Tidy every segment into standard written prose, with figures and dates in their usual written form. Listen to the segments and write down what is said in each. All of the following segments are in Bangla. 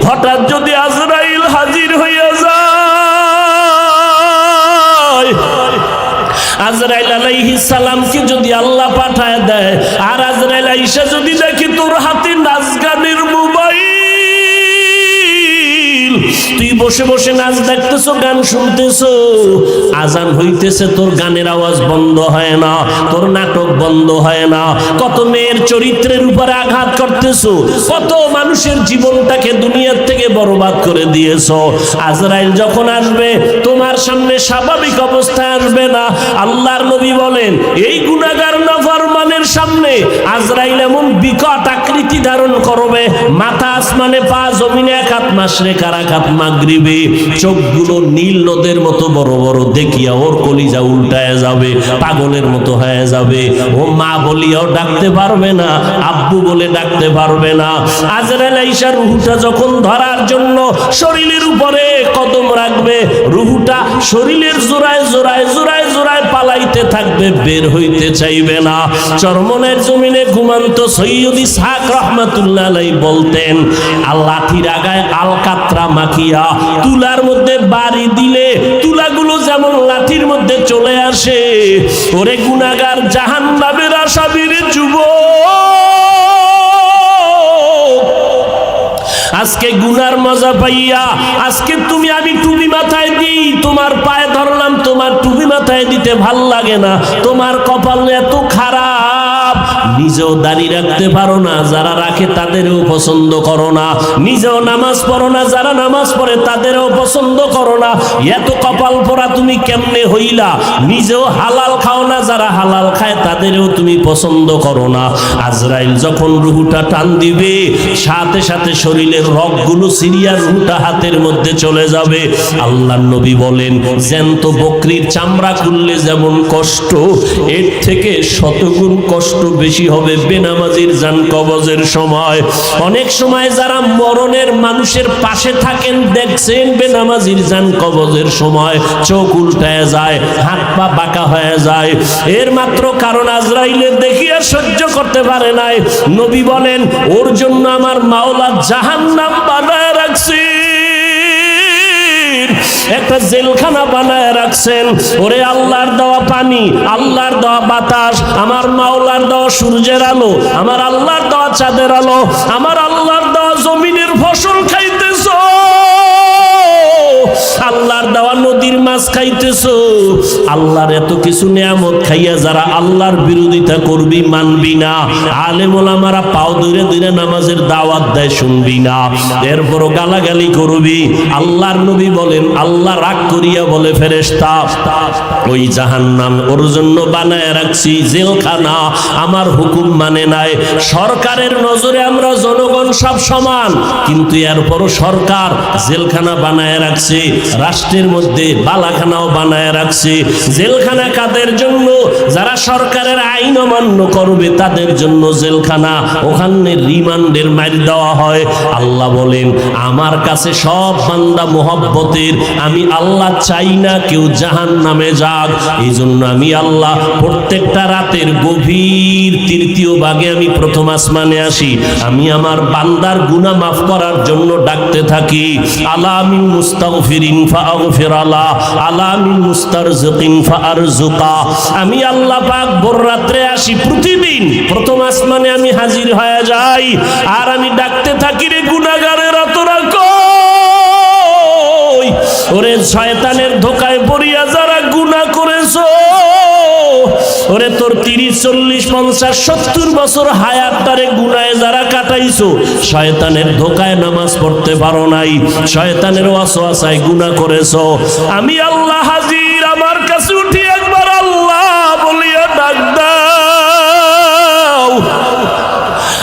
হঠাৎ যদি আজরাইল হাজির হইয়া যায়, আজরাইল আলাইহিস সালামকে যদি আল্লাহ পাঠায় দেয়, আর আজরাইল আইসা যদি দেখি তোর হাতে নাচ গানের মোবাইল, তুই বসে বসে নাচ দেখতেছো, গান শুনতেছো, আজান হইতেছে, তোর গানের আওয়াজ বন্ধ হয় না, তোর নাটক বন্ধ হয় না, কত মেয়ের চরিত্রের উপরে আঘাত করতেছো, কত মানুষের জীবনটাকে দুনিয়ার থেকে বরবাদ করে দিয়েছো। আজরাইল যখন আসবে তোমার সামনে স্বাভাবিক অবস্থায় আসবে না। আল্লাহর নবী বলেন, এই গুনাহগার নাফরমানের সামনে আজরাইল এমন বিকট আকৃতি ধারণ করবে, মাথা আসমানে, পা জমিনে, এক হাত মাশরিক আর এক হাত মাগরিবে, চোখগুলো নীল নদের মতো বড় বড়, দেখিয়া ওর কলিজা উল্টায় যাবে, পাগলের মতো হয়ে যাবে। ও মা বলিয়াও ডাকতে পারবে না, আব্বু বলে ডাকতে পারবে না। আজরাইল আইসা রুহুটা যখন ধরার জন্য শরীরের উপরে কদম রাখবে, রুহুটা শরীরের জোড়ায় জোড়ায় জোড়ায় জোড়ায় পালাইতে থাকবে, বের হইতে চাইবে না। চরমনের জমিনে ঘুমান্ত সৈয়দ ইসহাক রহমাতুল্লাহ আলাইহি বলতেন, লাঠির আগায় আলকাতরা মাখিয়া তুলার মধ্যে বাড়ি দিলে তুলাগুলো যেমন লাঠির মধ্যে চলে আসে, ওরে গুনাহগার জাহান্নামের আসামির যুবক, আজকে গুনার মজা পাইয়া, আজকে তুমি আমি টুপি মাথায় দিই, তোমার পায়ে ধরলাম, তোমার টুপি মাথায় দিতে ভাল লাগে না, তোমার কপাল এত খারাপ, নিজেও দাড়ি রাখতে পারো না, যারা রাখে তাদেরও পছন্দ করো না, নিজেও নামাজ পড়ো না, যারা নামাজ পড়ে তাদেরও পছন্দ করো না, এত কপাল পোড়া তুমি কেমনে হইলা, নিজেও হালাল খাও না, যারা হালাল খায় তাদেরও তুমি পছন্দ করো না। আজরাইল যখন রুহুটা টান দিবে, সাথে সাথে শরীরের রগগুলো সিরিয়া রুহুটা হাতের মধ্যে চলে যাবে। আল্লাহর নবী বলেন, জ্যান্ত বকরির চামড়া খুললে যেমন কষ্ট, এর থেকে শতগুণ কষ্ট বেশি হবে বেনামাজির জান কবজের সময়। অনেক সময় যারা মরণের মানুষের পাশে থাকেন দেখছেন, বেনামাজির জান কবজের সময় চোখ উল্টায় যায়, হাত পা বাঁকা হয়ে যায়, এর মাত্র কারণ আজরাইলের দেখিয়া সহ্য করতে পারে নাই। নবী বলেন, ওর জন্য আমার মাওলা জাহান্নাম বানায় রাখছে, একটা জেলখানা বানায় রাখছেন। ওরে আল্লাহর দেওয়া পানি, আল্লাহর দেওয়া বাতাস, আমার মাওলার দেওয়া সূর্যের আলো, আমার আল্লাহর দেওয়া চাঁদের আলো, আমার আল্লাহর দেওয়া জমিনের ফসল খাইতেছো, আল্লাহর দেওয়া নদীর মাছ খাইতেছো, আল্লাহর এত কিছু নিয়ামত খাইয়া যারা আল্লাহর বিরোধিতা করবি, মানবি না, আলেম ওলামারা পাও ধরে ধরে নামাজের দাওয়াত দেয়, শুনবি না, এরপরও গালাগালি করবি। আল্লাহর নবী বলেন, আল্লাহ রাগ করিয়া বলে, ফেরেশতা, ওই জাহান্নাম ওর জন্য বানায় রাখছি জেলখানা, আমার হুকুম মানে নাই। সরকারের নজরে আমরা জনগণ সব সমান, কিন্তু এরপরও সরকার জেলখানা বানায় রাখছে, রাষ্ট্রের মধ্যে বালাখানাও বানায় রাখছে। জেলখানা কাদের জন্য? যারা সরকারের আইন অমান্য করবে তাদের জন্য জেলখানা, ওখানে রিমান্ডের মাইর দেওয়া হয়। আল্লাহ বলেন, আমার কাছে সব বান্দা মোহব্বতের, আমি আল্লাহ চাই না কেউ জাহান্নামে যাক। এই জন্য আমি আল্লাহ প্রত্যেকটা রাতের গভীর তৃতীয় ভাগে আমি প্রথম আসমানে আসি, আমি আমার বান্দার গুনাহ মাফ করার জন্য ডাকতে থাকি। আলা মিন মুস্তাগফিরিন ফাগফির আলা, আলা মিন মুস্তারজিকিন ফারজুকা। আমি আল্লাহ পাক ভোর রাত্রে আসি, প্রতিদিন প্রথম আসমানে আমি হাজির হয়ে যাই, আর আমি ডাকতে থাকি, রে গুনাহগারেরা তোরা কই? ওরে শয়তানের ধোকায় পড়িয়া যারা গুনাহ করেছো, ওরে তোর 30, 40, 50, 70 বছর হায়াতটারে গুনাহে যারা কাটাইছো, শয়তানের ধোকায় নামাজ পড়তে পারো নাই, শয়তানের ওয়াসওয়াসায় গুনাহ করেছো, আমি আল্লাহ হাজির, আমার কাছে উঠি একবার আল্লাহ বলিয়া ডাক দাও।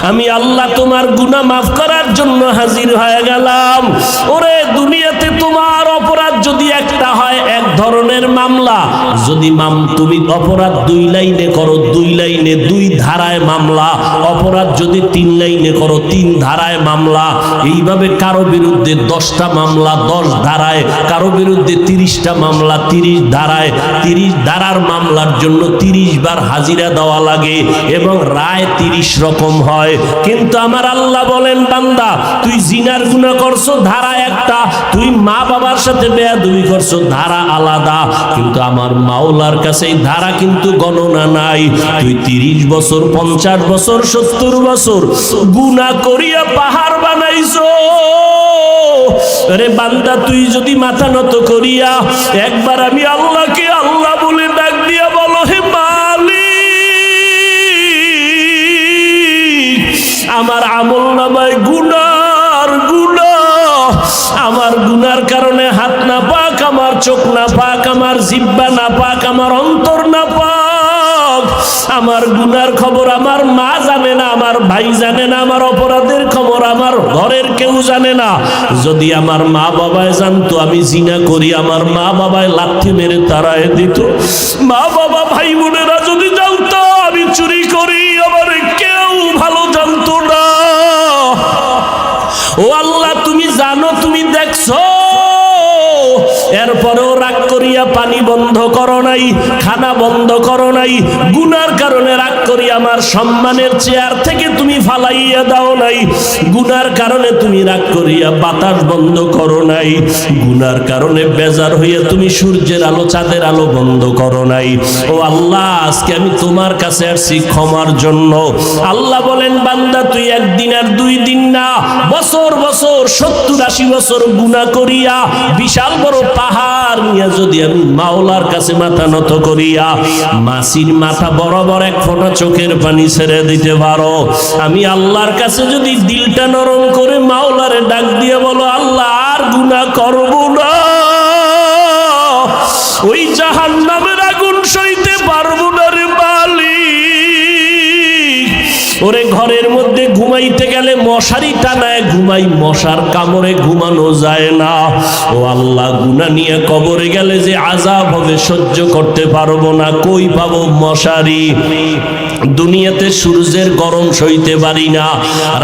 আমি আল্লাহ তোমার গুনাহ মাফ করার জন্য হাজির হয়ে গেলাম। ওরে দুনিয়াতে তোমার অপরাধ যদি একটা হয়, এক ধরনের মামলা। যদি তুমি অপরাধ 2 লাইনে করো, 2 লাইনে 2 ধারায় মামলা। অপরাধ যদি 3 লাইনে করো, 3 ধারায় মামলা। এইভাবে কারো বিরুদ্ধে 10টা মামলা 10 ধারায়, কারো বিরুদ্ধে 30টা মামলা 30 ধারায়। 30 ধারার মামলার জন্য 30 বার হাজিরা দেওয়া লাগে এবং রায় 30 রকম হয়। কিন্তু আমার আল্লাহ বলেন, বান্দা তুই জিনার গুনাহ করছো, ধারা একটা। তুই মা বাবার সাথে বেয়াদবি করছো, ধারা আলাদা। কিন্তু আমার মাওলার কাছে এই ধারা কিন্তু গণনা নাই। তুই 30 বছর 50 বছর 70 বছর গুনাহ করিয়া পাহাড় বানাইছো। আরে বান্দা, তুই যদি মাথা নত করিয়া একবার আমি আল্লাহকে আল্লাহ বলে ডাক দিয়া বলো, হে মালিক, আমার আমল নামায় গুনার গুনাহ, আমার গুনার কারণে হাত না পাক, আমার চোখ না পাক, আমার জিহ্বা না পাক, আমার অন্তর না পাক। আমার গুনার খবর আমার মা জানে না, আমার ভাই জানে না, আমার অপরাধের খবর আমার ঘরের কেউ জানে না। যদি আমার মা বাবায় জানতো আমি জিনা করি, আমার মা বাবায় লাথি মেরে তাড়ায় দিত। মা বাবা ভাই বোনেরা যদি জানতো আমি চুরি করি, আমার কেউ ভালো জানতো না। ও আল্লাহ, তুমি জানো, তুমি দেখছো, এরপরেও রাগ করিয়া পানি বন্ধ করো নাই, খানা বন্ধ করো নাই। গুনার কারণে রাগ করি আমার সম্মানের চেয়ার থেকে তুমি ফালাইয়া দাও নাই। গুনার কারণে তুমি রাগ করিয়া বাতাস বন্ধ করো নাই। গুনার কারণে বেজার হইয়া তুমি সূর্যের আলো চাঁদের আলো বন্ধ করো নাই। ও আল্লাহ, আজকে আমি তোমার কাছে আসছি ক্ষমার জন্য। আল্লাহ বলেন, বান্দা তুই একদিন আর 2 দিন না, বছর বছর 70-80 বছর গুনাহ করিয়া বিশাল বড় পাহাড় নিয়ে যদি আমি মাওলার কাছে মাথা নত করিয়া মাসির মাথা বরাবর 1 ফোঁটা চোখের পানি ছেড়ে দিতে পারো, আমি আল্লাহর কাছে যদি দিলটা নরম করে মাওলারে ডাক দিয়ে বলো, আল্লাহ আর গুনাহ করব না, ওই জাহান্নামের আগুন সইতে পারবো না রে মালিক। ওরে ঘরের মধ্যে ঘুমাইতে গেলে মশারি টানায় ঘুমাই, মশার কামড়ে ঘুমানো যায় না। ও আল্লাহ, গুনাহ নিয়ে কবরে গেলে যে আযাব হবে সহ্য করতে পারবো না, কই পাবো মশারি? দুনিয়াতে সূর্যের গরম সইতে পারি না,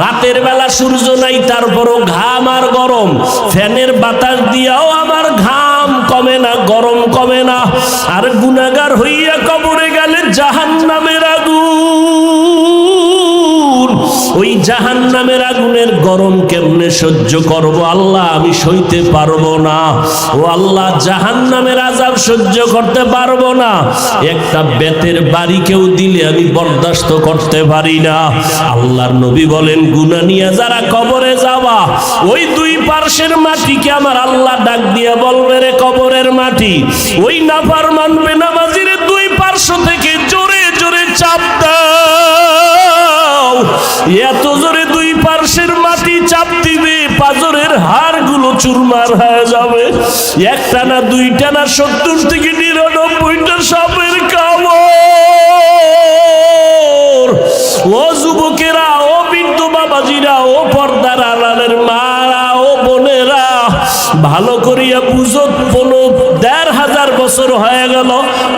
রাতের বেলা সূর্য নাই, তারপরও ঘাম আর গরম, ফ্যানের বাতাস দিয়াও আমার ঘাম কমে না, গরম কমে না। আর গুনাহগার হইয়া কবরে গেলে জাহান্নামের আগুন, ওই জাহান্নামের আগুনের গরম কেমনে সহ্য করব? আল্লাহ আমি সইতে পারবো না। ও আল্লাহ, জাহান্নামের আযাব সহ্য করতে পারবো না। একটা বেতের বাড়ি কেউ দিলে আমি বরদাস্ত করতে পারি না। আল্লাহর নবী বলেন, গুনাহ নিয়ে যারা কবরে যাবা, ওই 2 পার্শ্বের মাটিকে আমার আল্লাহ ডাক দিয়ে বলবে, রে কবরের মাটি, ওই নাফরমান বেনামাজির 2 পার্শ্ব থেকে জোরে জোরে চাপ দাও। এত জোরে 2 পার্শ্বের মাটি চাপ দিবে, পাজরের হাড়গুলো চুরমার হয়ে যাবে। একটা না, 2টা না, 70 থেকে 99টা সাপের কামড়। ও যুবকেরা, ও বৃদ্ধ বাবাজিরা, ও পর্দার আড়ালের মারা, ও বোনেরা, ভালো করিয়া বুঝো। 15,000 বছর হয়ে গেল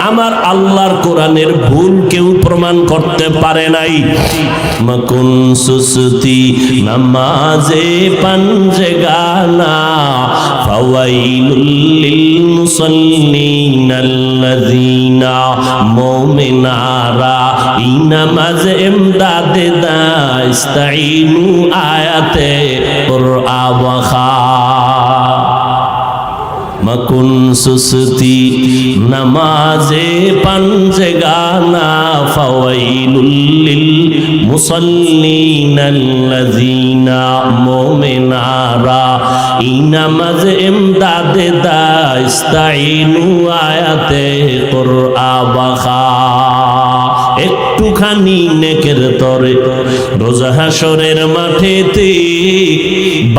আমার আল্লাহর কোরআনের ভুল কেউ প্রমাণ করতে পারে নাই। মকুন সুসতি নামাজে পাঞ্জে গানা, ফাওয়াইলুল লিল মুসাল্লিন আল্লাযিনা মুমিনারা ইনামাজ ইমদাদে দাস্তাইনু আয়াতে কুরআন ওয়া মকুন সুসতি নামাজে পাঞ্জে গানা, ফাওয়াইলুল লিল মুসাল্লিন আল্লাযিনা মুমিনারা ইনামাজ ইমদাদে দাস্তাইনু আয়াতে কুরআন ওয়া একটুখানি নেকের তরে রোজা হাসরের মাঠেতে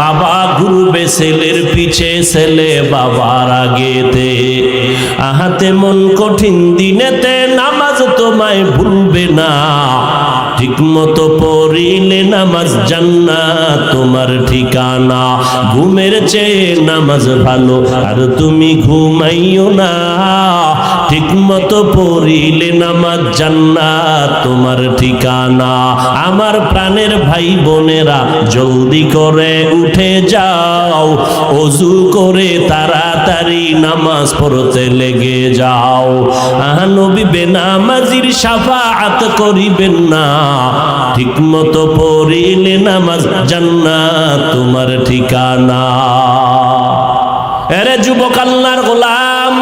বাবা ঘুরবে ছেলের পিছে, ছেলে বাবার আগেতে। আহাতে মন কঠিন দিনেতে নামাজ তোমায় ভুলবে না, ঠিক মতো পড়িলে নামাজ জান্নাত তোমার ঠিকানা। ঘুমের চেয়ে নামাজ ভালো আর তুমি ঘুমাইও না, ঠিক মতো পড়িলে নামাজ জান্নাত তোমার ঠিকানা। আমার প্রাণের ভাই বোনেরা জলদি করে উঠে যাও, ওযু করে তাড়াতাড়ি নামাজ পড়তে লেগে যাও। নবী বেনামাজির শাফাআত করিবেন না, ঠিক মতো পড়িলে নামাজ জান্নাত তোমার ঠিকানা। এরে যুবক আল্লাহর গোলাম,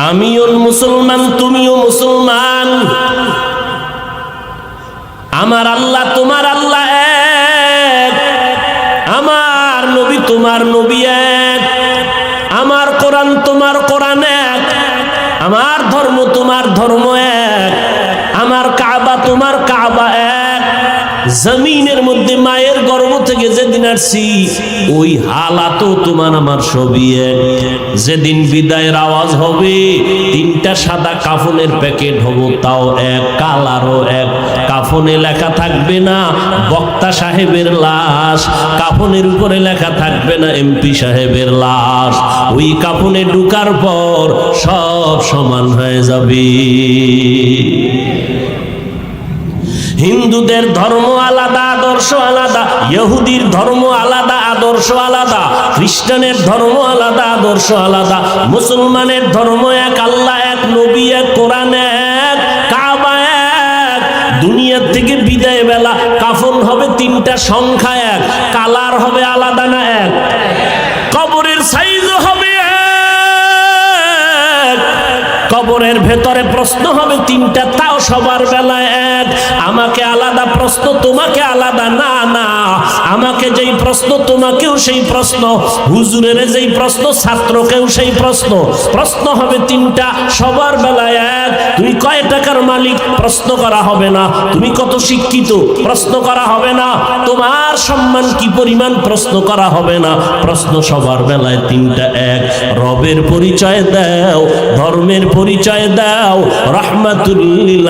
আমিও মুসলমান তুমিও মুসলমান। আমার আল্লাহ তোমার আল্লাহ এক, আমার নবী তোমার নবী এক, আমার কোরআন তোমার কোরআন এক, আমার ধর্ম তোমার ধর্ম এক, আমার কাবা তোমার কাবা এক। জমিনের মধ্যে মায়ের গর্ভ থেকে যেদিন আসছি ওই হালাতও তোমার আমার সবই এক। যেদিন বিদায়ের আওয়াজ হবে, তিনটা সাদা কাফনের প্যাকেট হবো, তাও এক, কালারও এক। কাফনে লেখা থাকবে না বক্তা সাহেবের লাশ, কাফনের উপরে লেখা থাকবে না এমপি সাহেবের লাশ। ওই কাফনে ঢুকার পর সব সমান হয়ে যাবে। হিন্দুদের ধর্ম আলাদা, আদর্শ আলাদা, ইহুদির ধর্ম আলাদা, আদর্শ আলাদা, খ্রিস্টানের ধর্ম আলাদা, আদর্শ আলাদা, মুসলমানের ধর্ম এক, আল্লাহ এক, নবী এক, কোরআন এক, কাবা এক। দুনিয়ার থেকে বিদায় বেলা কাফন হবে তিনটা, সংখ্যা এক, কালার হবে আলাদা না এক, কবরের সাইজও হবে এক, কবরের ভেতরে প্রশ্ন হবে তিনটা, তাও সবার বেলায় এক। আমাকে আলাদা প্রশ্ন, তোমাকে আলাদা না, না আমাকে যেই প্রশ্ন তোমাকেও সেই প্রশ্ন, হুজুরের যেই প্রশ্ন ছাত্রকেও সেই প্রশ্ন। প্রশ্ন হবে তিনটা, সবার বেলায় এক। তুমি কয় টাকার মালিক প্রশ্ন করা হবে না, তুমি কত শিক্ষিত প্রশ্ন করা হবে না, তোমার সম্মান কি পরিমাণ প্রশ্ন করা হবে না। প্রশ্ন সবার বেলায় তিনটা এক। রবের পরিচয় দাও, ধর্মের পরিচয় দাও, রাহমাতুল লিল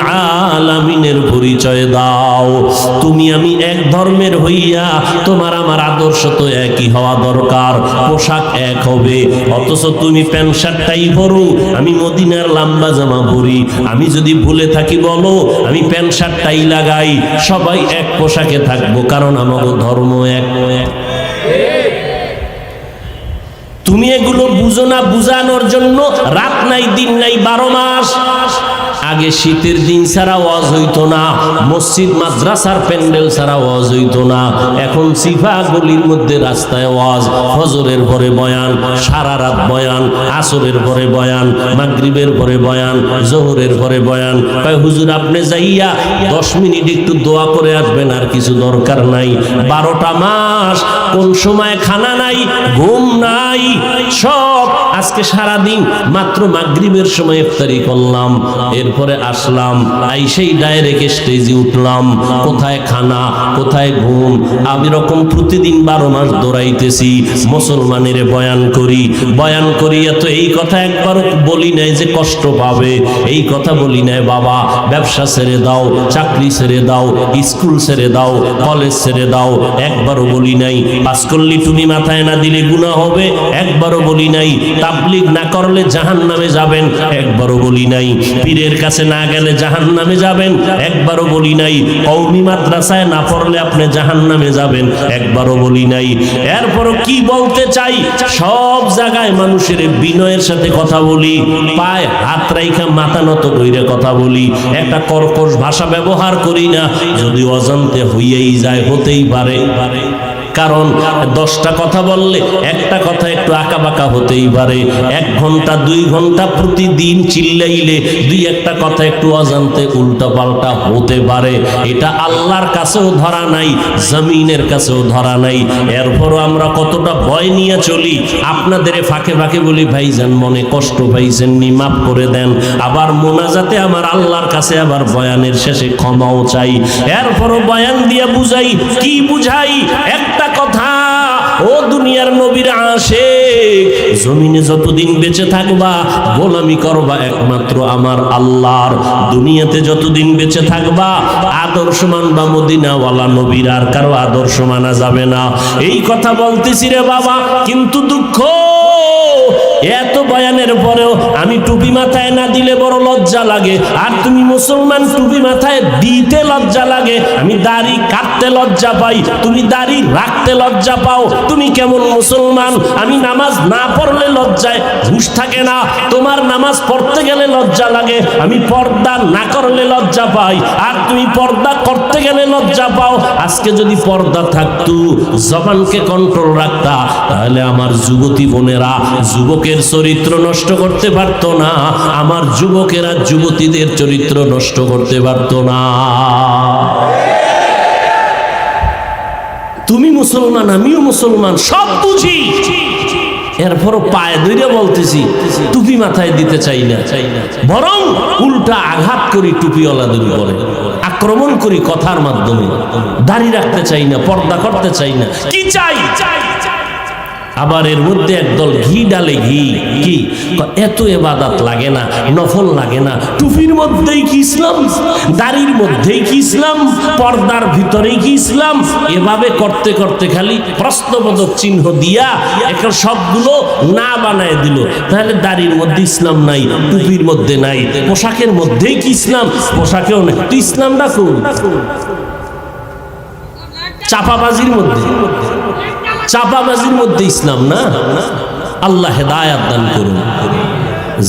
আলামিনের পরিচয় দাও। তুমি আমি এক ধর্মের হইয়া তোমার আমার আদর্শ তো একই হওয়া দরকার, পোশাক এক হবে। অথচ তুমি প্যান্ট শার্টটাই পরো, আমি মদিনার লম্বা জামা পরি। আমি যদি ভুলে থাকি বলো, আমি প্যান্ট শার্টটাই লাগাই, সবাই এক পোশাকে থাকবো, কারণ আমাদের ধর্ম এক। তুমি এগুলো বুঝো না, বুঝানোর জন্য রাত নাই দিন নাই 12 মাস। আগে শীতের দিন ছাড়া ওয়াজ হইতো না, মসজিদ মাদ্রাসার প্যান্ডেল ছাড়া ওয়াজ হইতো না। এখন সিফা গলির মধ্যে রাস্তায় ওয়াজ, ফজরের পরে বয়ান, সারা রাত বয়ান, আসরের পরে বয়ান, মাগরিবের পরে বয়ান, জোহরের পরে বয়ান। কয় হুজুর আপনি যাইয়া 10 মিনিট একটু দোয়া করে আসবেন, আর কিছু দরকার নাই। 12টা মাস কোন সময় খানা নাই, ঘুম নাই, সব। আজকে সারা দিন মাত্র মাগরিবের সময় ইফতারি করলাম, এরপরে আসলাম, আইসেই ডাইরেক্ট স্টেজে উঠলাম। কোথায় খানা, কোথায় ঘুম? আমি রকম প্রতিদিন 12 মাস দৌড়াইতেছি, মুসলমানের বয়ান করি, বয়ান করি। এত এই কথা একবার বলি নাই যে কষ্ট পাবে, এই কথা বলি নাই বাবা ব্যবসা ছেড়ে দাও, চাকরি ছেড়ে দাও, স্কুল ছেড়ে দাও, কলেজ ছেড়ে দাও, একবারও বলি নাই। পাস করলে টুনি মাথায় না দিলে গুনাহ হবে, একবারও বলি নাই। তাবলীগ না করলে জাহান্নামে যাবেন, একবারও বলি নাই। পীরের কাছে না গেলে জাহান্নামে যাবেন, একবারও বলি নাই। কওমি মাদ্রাসায় না পড়লে আপনি জাহান্নামে যাবেন, একবারও বলি নাই। এরপরও কি বলতে চাই, সব জায়গায় মানুষের বিনয়ের সাথে কথা বলি, পায়ে হাত রাইখা মাথা নত কইরে কথা বলি, একটা কর্কশ ভাষা ব্যবহার করি না। যদি অজান্তে হইয়াই যায়, হতেই পারে, কারণ 10টা কথা বললে একটা কথা একটু আঁকা বাঁকা হতেই পারে। 1 ঘন্টা 2 ঘন্টা প্রতিদিন চিল্লাইলে 2-1টা কথা একটু অজান্তে উল্টা পাল্টা হতে পারে। এটা আল্লাহর কাছেও ধরা নাই, জমিনের কাছেও ধরা নাই। এরপরও আমরা কতটা ভয় নিয়ে চলি। আপনাদের ফাঁকে ফাঁকে বলি, ভাইজান মনে কষ্ট পাইছেন নি, মাফ করে দেন। আবার মোনাজাতে আমার আল্লাহর কাছে আবার বয়ানের শেষে ক্ষমাও চাই। এরপরও বয়ান দিয়ে বুঝাই, কি বুঝাই? একটা কথা, ও দুনিয়ার নবীর আশিক, জমিনে যতদিন বেঁচে থাকবা গোলামি করবা একমাত্র আমার আল্লাহর। দুনিয়াতে যতদিন বেঁচে থাকবা আদর্শ মানবা মদিনাওয়ালা নবীর, আর কারো আদর্শ মানা যাবে না। এই কথা বলতেছি রে বাবা, কিন্তু দুঃখ এত বয়ানের পরেও আমি টুপি মাথায় না দিলে বড় লজ্জা লাগে। আর তুমি মুসলমান, টুপি মাথায় দিতে লজ্জা লাগে, আমি দাড়ি কাটতে লজ্জা পাই, তুমি দাড়ি রাখতে লজ্জা পাও। তুমি কেমন মুসলমান? আমি নামাজ না পড়লে লজ্জায় হুঁশ থাকে না, তোমার নামাজ পড়তে গেলে লজ্জা লাগে, আমি পর্দা না করলে লজ্জা পাই, আর তুমি পর্দা করতে গেলে লজ্জা পাও। আজকে যদি পর্দা থাকতো, জবানকে কন্ট্রোল রাখতা, তাহলে আমার যুবতী বোনেরা যুবকের চরিত্র নষ্ট করতে পারতো না, আমার যুবকেরা যুবতীদের চরিত্র নষ্ট করতে পারতো না। তুমি মুসলমান, আমিও মুসলমান, সব বুঝি, এরপরও পায়ে ধরে বলতেছি টুপি মাথায় দিতে চাই না, বরং উল্টা আঘাত করি টুপিওয়ালাদের উপরে, আক্রমণ করি কথার মাধ্যমে। দাড়ি রাখতে চাই না, পর্দা করতে চাই না, কি চাই? আবার এর মধ্যে একদল ঘি ডালে, ঘি কি এত ইবাদত লাগে না, নফল লাগে না, টুপির মধ্যেই কি ইসলাম, দাড়ির মধ্যেই কি ইসলাম, পর্দার ভিতরেই কি ইসলাম। এভাবে করতে করতে খালি প্রশ্নবোধক চিহ্ন দিয়া এখন সবগুলো না বানায় দিল। তাহলে দাড়ির মধ্যে ইসলাম নাই, টুপির মধ্যে নাই, পোশাকের মধ্যেই কি ইসলাম, পোশাকেও নেই। তো ইসলামটা কোন? চাপাবাজির মধ্যে, চাপাবাজির মধ্যে ইসলাম না। আল্লাহ হেদায়াত দান করুন।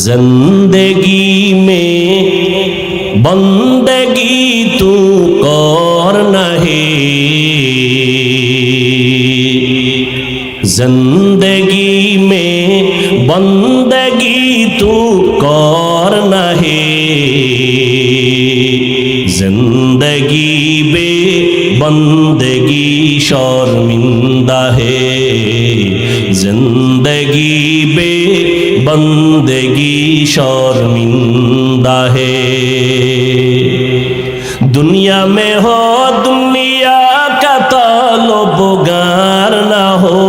জিন্দেগি মে বন্দেগি তু করনা হে, जिंदगी में बंदगी तू करना है, जिंदगी बे बंदगी शर्मिंदा है, जिंदगी बे बंदगी शर्मिंदा है। दुनिया में हो दुनिया का तलबगार ना हो,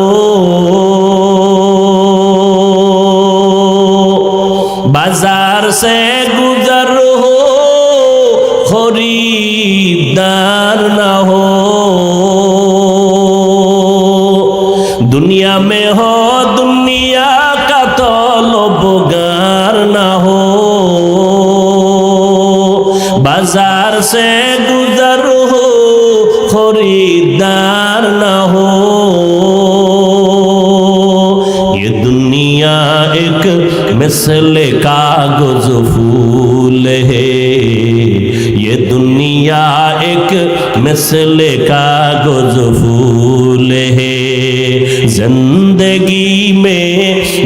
बाजार से गुजर हो खरीदार ना हो, दुनिया में हो दुनिया का तलबगार ना हो, बाजार से गुजर हो खरीदार ना हो। ये दुनिया एक मिसले कागज फूल है, ये दुनिया एक मिसले कागज फूल है, जिंदगी में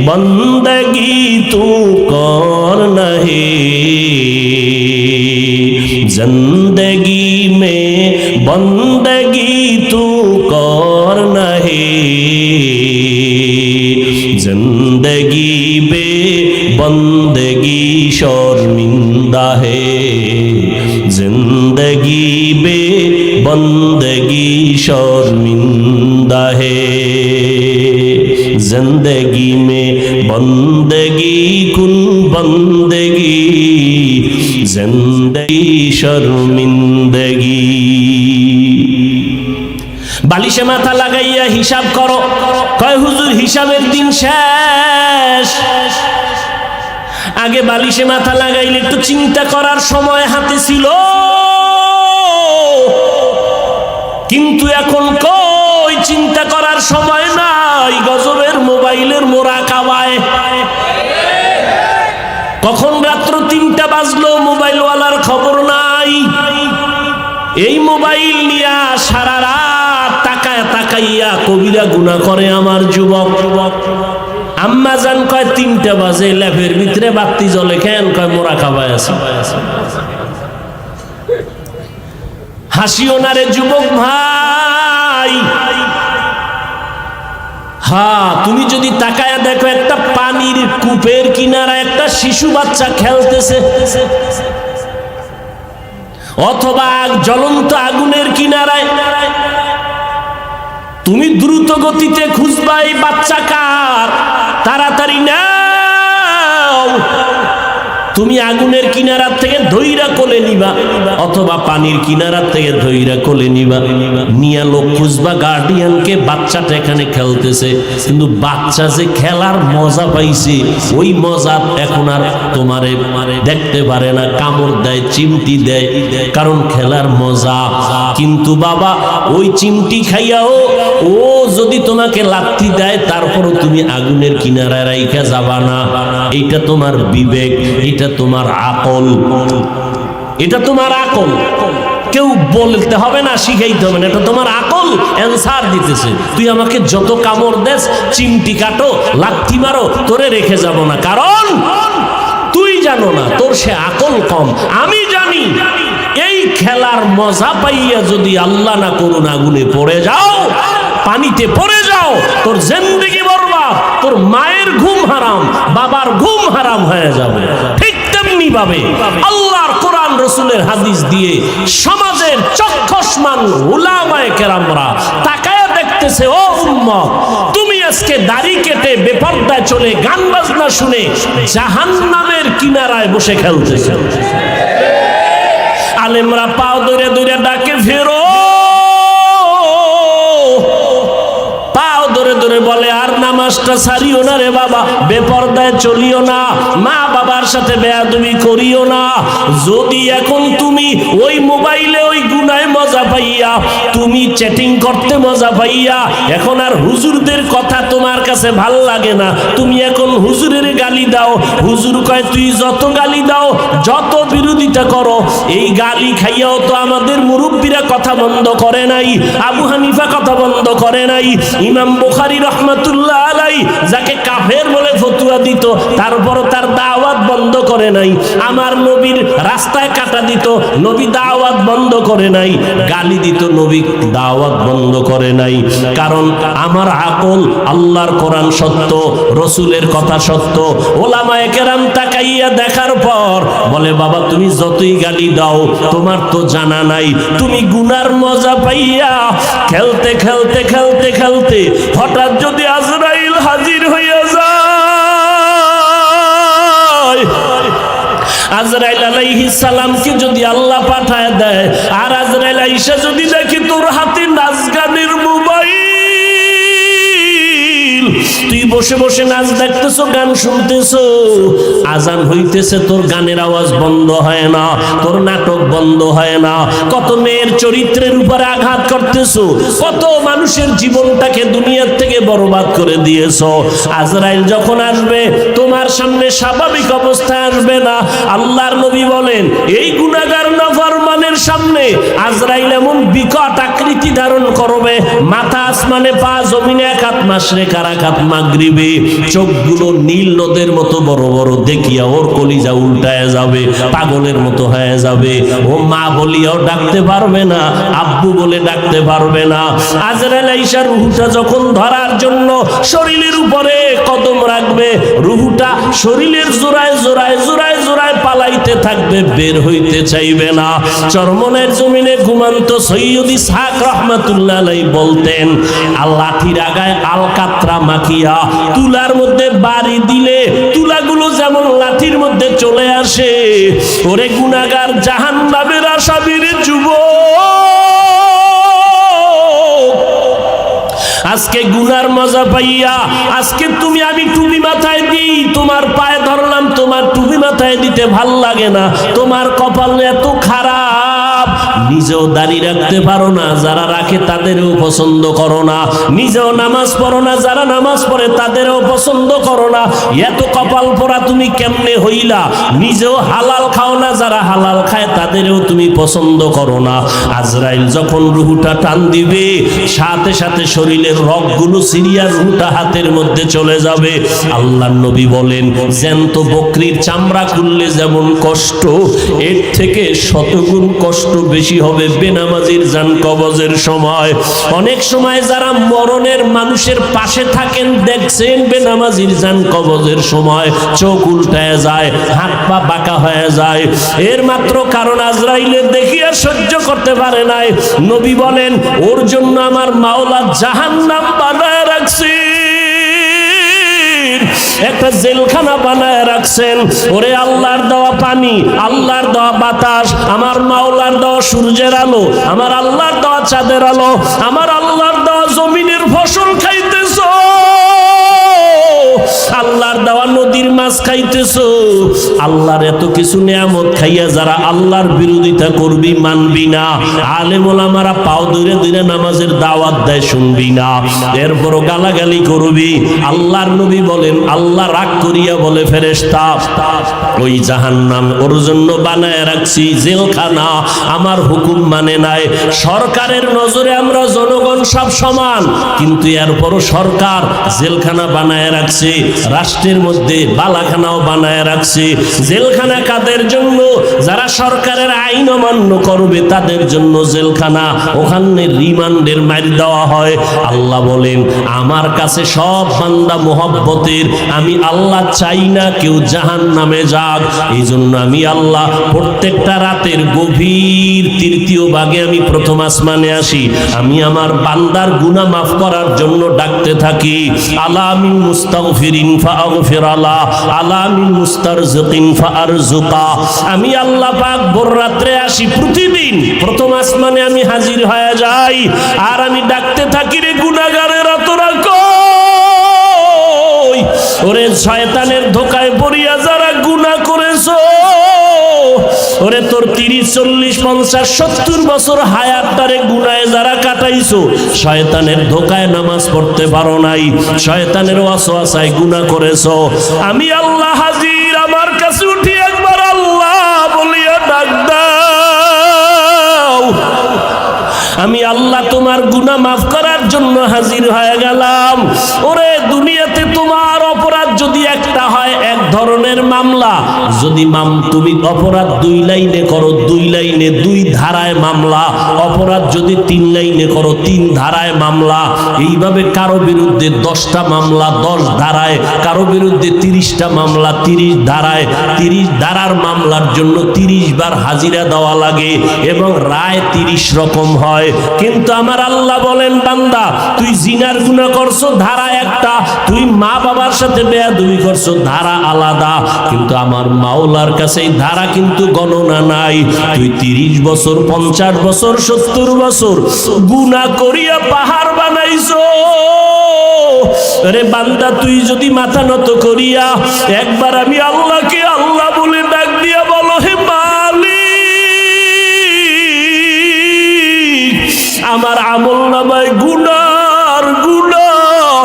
बंदगी तू करना है, जिंदगी में बंदगी तू करना है, जिंदगी बे बंदगी शर्मिंदा है, जिंदगी बे बंदगी शर्मिंदा है, जिंदगी में बंदगी कुन बंदगी, जिंदगी शर्मिंदगी। বালিশে মাথা লাগাইয়া হিসাব করো, কয় হুজুর হিসাবের দিন শেষ। আগে বালিশে মাথা লাগাইলে একটু চিন্তা করার সময় হাতে ছিল, কিন্তু এখন কই চিন্তা করার সময় নাই, গজবের মোবাইলের মোরাকাবায়। কখন রাত্র 3টা বাজলো মোবাইলওয়ালার খবর নাই। এই মোবাইল নিয়া সারা রাত তাকায় তাকাইয়া কবিরা গুনাহ করে আমার যুবক। আম্মা জান কয় 3টা বাজে, ল্যাপের ভিতরে বাতি জ্বলে কেন? কয় মোরাকাবায় আছে। হাসিও না রে যুবক ভাই। হ্যাঁ, তুমি যদি তাকায়া দেখো একটা পানির কূপের কিনারা একটা শিশু বাচ্চা খেলতেছে, অথবা জ্বলন্ত আগুনের কিনারায়, তুমি দ্রুত গতিতে খুঁজবা এই বাচ্চা কার। তাড়াতাড়ি নাও। তুমি আগুনের কিনারার থেকে ধইরা কোলে নিবা অথবা পানির কিনারার থেকে ধইরা কোলে নিবা, নিয়া লোক খুঁজবা গার্ডিয়ানকে। বাচ্চাটা এখানে খেলতেছে, কিন্তু বাচ্চা যে খেলার মজা পাইছে ওই মজা এখন আর তোমারে দেখতে পারে না, কামড় দেয়, চিমটি দেয়, কারণ খেলার মজা। কিন্তু বাবা ওই চিমটি খাইয়াও ও যদি তোমাকে লাথি দেয় তারপরও তুমি আগুনের কিনারায় রাইখা যাবা না। এইটা তোমার বিবেক, এটা তোমার আকল, এটা তোমার আকল। কেউ বলতে হবে না, শিখাইতে হবে না, এটা তোমার আকল অ্যান্সার দিতেছে। তুই আমাকে যত কামড় দেস, চিমটি কাটো, লাথি মারো, তোরে রেখে যাব না, কারণ তুই জানো না, তোর সে আকল কম। আমি জানি এই খেলার মজা পাইয়া যদি আল্লাহ না করুন আগুনে পড়ে যাও, পানিতে পড়ে যাও, তোর জিন্দেগি বরবাদ, তোর মায়ের ঘুম হারাম, বাবার ঘুম হারাম হয়ে যাবে। ঠিক তেমনি ভাবে আল্লাহর কোরআন রসুলের হাদিস দিয়ে সমাজের চক্ষুষ্মান উলামায়ে কেরামরা তাকায়া দেখতেছে, ও উম্মত, তুমি আজকে দাড়ি কেটে বেপরদায় চলে গান বাজনা শুনে জাহান্নামের কিনারায় বসে খেলতেছে। আলেমরা পাও ধরে ধরে ডাকে, ফেরো, পাও ধরে ধরে বলে, আর নামাজটা ছাড়িও না রে বাবা, বেপরদায় চলিও না, মা বাবার সাথে বেয়াদবি করিও না। যদি এখন তুমি ওই মোবাইলে ওই গুনায় মজা পাইয়া, তুমি চ্যাটিং করতে মজা পাইয়া এখন আর হুজুরদের কথা তোমার কাছে ভাল লাগে না, তুমি এখন হুজুরের গালি দাও। হুজুর কয় তুই যত গালি দাও, যত বিরোধিতা করো, এই গালি খাইয়াও তো আমাদের মুরব্বীরা কথা বন্ধ করে নাই, আবু হানিফা কথা বন্ধ করে নাই, ইমাম বুখারী রাহমাতুল্লাহ আলাইহি যাকে কাফের বলে ফতোয়া দিত তারপরও তার দাওয়াত বন্ধ করে নাই, আমার নবীর রাস্তায় কাটা দিত, নবী দাওয়াত বন্ধ করে নাই, গালি দিত, নবী দাওয়াত বন্ধ করে নাই। কারণ আমার আকল, আল্লাহর কোরআন সত্য, রসুলের কথা সত্য। ওলামায়ে কেরাম তাকাইয়া দেখার পর বলে, বাবা তুমি যতই গালি দাও, তোমার তো জানা নাই তুমি গুনার মজা পাইয়া খেলতে খেলতে খেলতে খেলতে হঠাৎ যদি আজরাইল হাজির হইয়া যায়, আজরাইল আলাইহিস সালামকে যদি আল্লাহ পাঠায় দেয়, আর আজরাইল আইসা যদি দেখে তোর হাতে নাচ গানের মোবাইল, তুই বসে বসে নাচ দেখতেছো, গান শুনতেছো, আজান হইতেছে, তোর গানের আওয়াজ বন্ধ হয় না, তোর নাটক বন্ধ হয় না, কত মেয়ের চরিত্রের উপরে আঘাত করতেছো, কত মানুষের জীবনটাকে দুনিয়ার থেকে বরবাদ করে দিয়েছো। আজরাইল যখন আসবে তোমার সামনে স্বাভাবিক অবস্থায় আসবে না। আল্লাহর নবী বলেন, এই গুনাহগার নাফরমানের সামনে আজরাইল এমন বিকট আকৃতি ধারণ করবে, মাথা আসমানে, পা জমিনে, এক হাত মাশরিক আর এক হাত মাগরিবে, চোখগুলো নীল নদের মতো বড় বড়, দেখিয়া ওর কলিজা উল্টায় যাবে, পাগলের মতো হয়ে যাবে। ও মা বলিয়াও ডাকতে পারবে না, আব্বু বলে ডাকতে পারবে না। আজরাইল আইসা রূহটা যখন ধরার জন্য শরীরের উপরে কদম রাখবে, রূহটা শরীরের জোড়ায় জোড়ায় জোড়ায় জোড়ায় পালাইতে থাকবে, বের হইতে চাইবে না। চরমনের জমিনে ঘুমান্ত সৈয়দ ইসহাক রাহমাতুল্লাহ আলাইহি বলতেন, লাঠির আগায় আলকাতরা মাখিয়া তুলার মধ্যে বাড়ি দিলে তুলাগুলো যেমন লাঠির মধ্যে চলে আসে, ওরে গুনাহগার জাহান্নামের আসামির যুবক, আজকে গুনার মজা পাইয়া, আজকে তুমি আমি টুপি মাথায় দিই, তোমার পায়ে ধরলাম, তোমার টুপি মাথায় দিতে ভাল লাগে না, তোমার কপাল এত খারাপ, নিজেও দাঁড়িয়ে রাখতে পারো না, যারা রাখে তাদেরও পছন্দ করো না, নিজেও নামাজ পড়ো না, যারা নামাজ পড়ে তাদেরও পছন্দ করো না, এত কপাল পরা তুমি কেমনে হইলা, নিজেও হালাল খাও না, যারা হালাল খায় তাদেরও তুমি পছন্দ করো না। আজরাইল যখন রূহটা টান দিবে, সাথে সাথে শরীরের রগগুলো সিরিয়া রূহটা হাতের মধ্যে চলে যাবে। আল্লাহর নবী বলেন, জ্যান্ত বকরির চামড়া খুললে যেমন কষ্ট, এর থেকে শতগুণ কষ্ট বেশি হবে বেনামাজির জান কবজের সময়। অনেক সময় যারা মরণের মানুষের পাশে থাকেন দেখছেন, বেনামাজির জান কবজের সময় চোখ উল্টায় যায়, হাত পা বাঁকা হয়ে যায়, এর মাত্র কারণ আজরাইলের দেখিয়া সহ্য করতে পারে নাই। নবী বলেন, ওর জন্য আমার মাওলা জাহান্নাম বানায় রাখছে। একটা জেলখানা বানায় রাখছেন। ওরে আল্লাহর দেওয়া পানি, আল্লাহর দেওয়া বাতাস, আমার মাওলার দেওয়া সূর্যের আলো, আমার আল্লাহর দেওয়া চাঁদের আলো, আমার আল্লাহর দেওয়া জমিনের ফসল খাইতেছো, আল্লাহর দেওয়া নদীর মাছ খাইতেছো। আল্লাহর এত কিছু নিয়ামত খাইয়া যারা আল্লাহর বিরোধিতা করবি, মানবি না, আলেম ওলামারা পাও ধরে ধরে নামাজের দাওয়াত দেয়, শুনবি না, এরপরও গালাগালি করবি। আল্লাহর নবী বলেন, আল্লাহ রাগ করিয়া বলে ফেরেশতা, ওই জাহান্নাম ওর জন্য বানায় রাখছি জেলখানা, আমার হুকুম মানে নাই। সরকারের নজরে আমরা জনগণ সব সমান, কিন্তু এরপরও সরকার জেলখানা বানায় রাখছে, রাষ্ট্রের মধ্যে বালাখানাও বানায় রাখছে। জেলখানা কাদের জন্য? যারা সরকারের আইন অমান্য করবে তাদের জন্য জেলখানা, ওখানে রিমান্ডের মার দেওয়া হয়। আল্লাহ বলেন, আমার কাছে সব বান্দা মোহব্বতের, আমি আল্লাহ চাই না কেউ জাহান্নামে যাক। এই জন্য আমি আল্লাহ প্রত্যেকটা রাতের গভীর তৃতীয় ভাগে আমি প্রথম আসমানে আসি, আমি আমার বান্দার গুনাহ মাফ করার জন্য ডাকতে থাকি। আলা মিন মুস্তাগফিরিন ফাগফির আলা, আলা মিন মুস্তারজিকিন ফারজুকা। আমি আল্লাহ পাক ভোর রাত্রে আসি, প্রতিদিন প্রথম আসমানে আমি হাজির হয়ে যাই, আর আমি ডাকতে থাকি, রে গুনাহগারেরা তোরা কই? ওরে শয়তানের ধোকায় পড়িয়া যারা গুনাহ করেছো, ওরে তোর 30, 40, 50, 70 বছর হায়াতটারে গুনাহে যারা কাটাইছো, শয়তানের ধোকায় নামাজ পড়তে পারো নাই, শয়তানের ওয়াসওয়াসায় গুনাহ করেছো, আমি আল্লাহ হাজির, আমার কাছে উঠি একবার আল্লাহ বলিয়া ডাক দাও। আমি আল্লাহ তোমার গুনাহ মাফ করার জন্য হাজির হয়ে গেলাম। ওরে দুনিয়াতে তোমার অপরাধ যদি একটা হয়, এক ধরনের মামলা, যদি তুমি অপরাধ 2 লাইনে করো, 2 লাইনে 2 ধারায় মামলা, অপরাধ যদি 3 লাইনে করো, 3 ধারায় মামলা। এইভাবে কারো বিরুদ্ধে 10টা মামলা 10 ধারায়, কারো বিরুদ্ধে 30টা মামলা 30 ধারায়। 30 ধারার মামলার জন্য 30 বার হাজিরা দেওয়া লাগে এবং রায় 30 রকম হয়। কিন্তু আমার আল্লাহ বলেন, বান্দা তুই জিনার গুনাহ করছো, ধারা একটা, তুই মা বাবার সাথে বেয়াদবি করছো, ধারা আলাদা। কিন্তু আমার মাওলার কাছে এই ধারা কিন্তু গণনা নাই। তুই 30 বছর 50 বছর 70 বছর গুনাহ করিয়া পাহাড় বানাইছো, রে বান্দা তুই যদি মাথা নত করিয়া একবার আমি আল্লাহকে আল্লাহ বলে ডাক দিয়া বলো, হে মালিক, আমার আমল নামায় গুনার গুনাহ,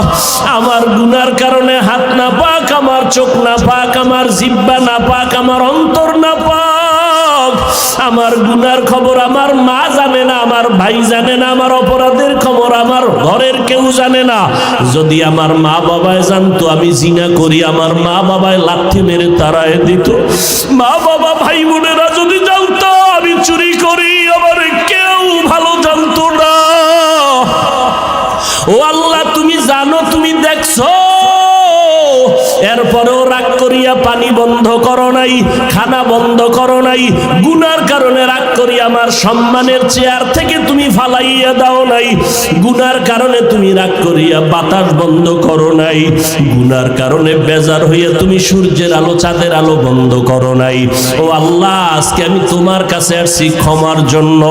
আমার গুনার কারণে হাত না পাক, আমার চোখ না পাক, আমার জিহ্বা না পাক, আমার অন্তর না পাক, আমার গুনার খবর আমার মা জানে না, আমার ভাই জানে না, আমার অপরাধের খবর আমার ঘরের কেউ জানে না। যদি আমার মা বাবায় জানতো আমি জিনা করি, আমার মা বাবায় লাথি মেরে তাড়ায় দিত। মা বাবা ভাই বোনেরা যদি জানতো আমি চুরি করি, আমার কেউ ভালো জানতো না। ও আল্লাহ, তুমি জানো, তুমি দেখছো, এরপরেও রাগ করিয়া পানি বন্ধ করো নাই, খানা বন্ধ করো নাই, গুনার কারণে রাগ করি আমার সম্মানের চেয়ার থেকে তুমি ফালাইয়া দাও নাই, গুনার কারণে তুমি রাগ করিয়া বাতাস বন্ধ করো নাই, গুনার কারণে বেজার হইয়া তুমি সূর্যের আলো চাঁদের আলো বন্ধ করো নাই। ও আল্লাহ, আজকে আমি তোমার কাছে আসছি ক্ষমার জন্য।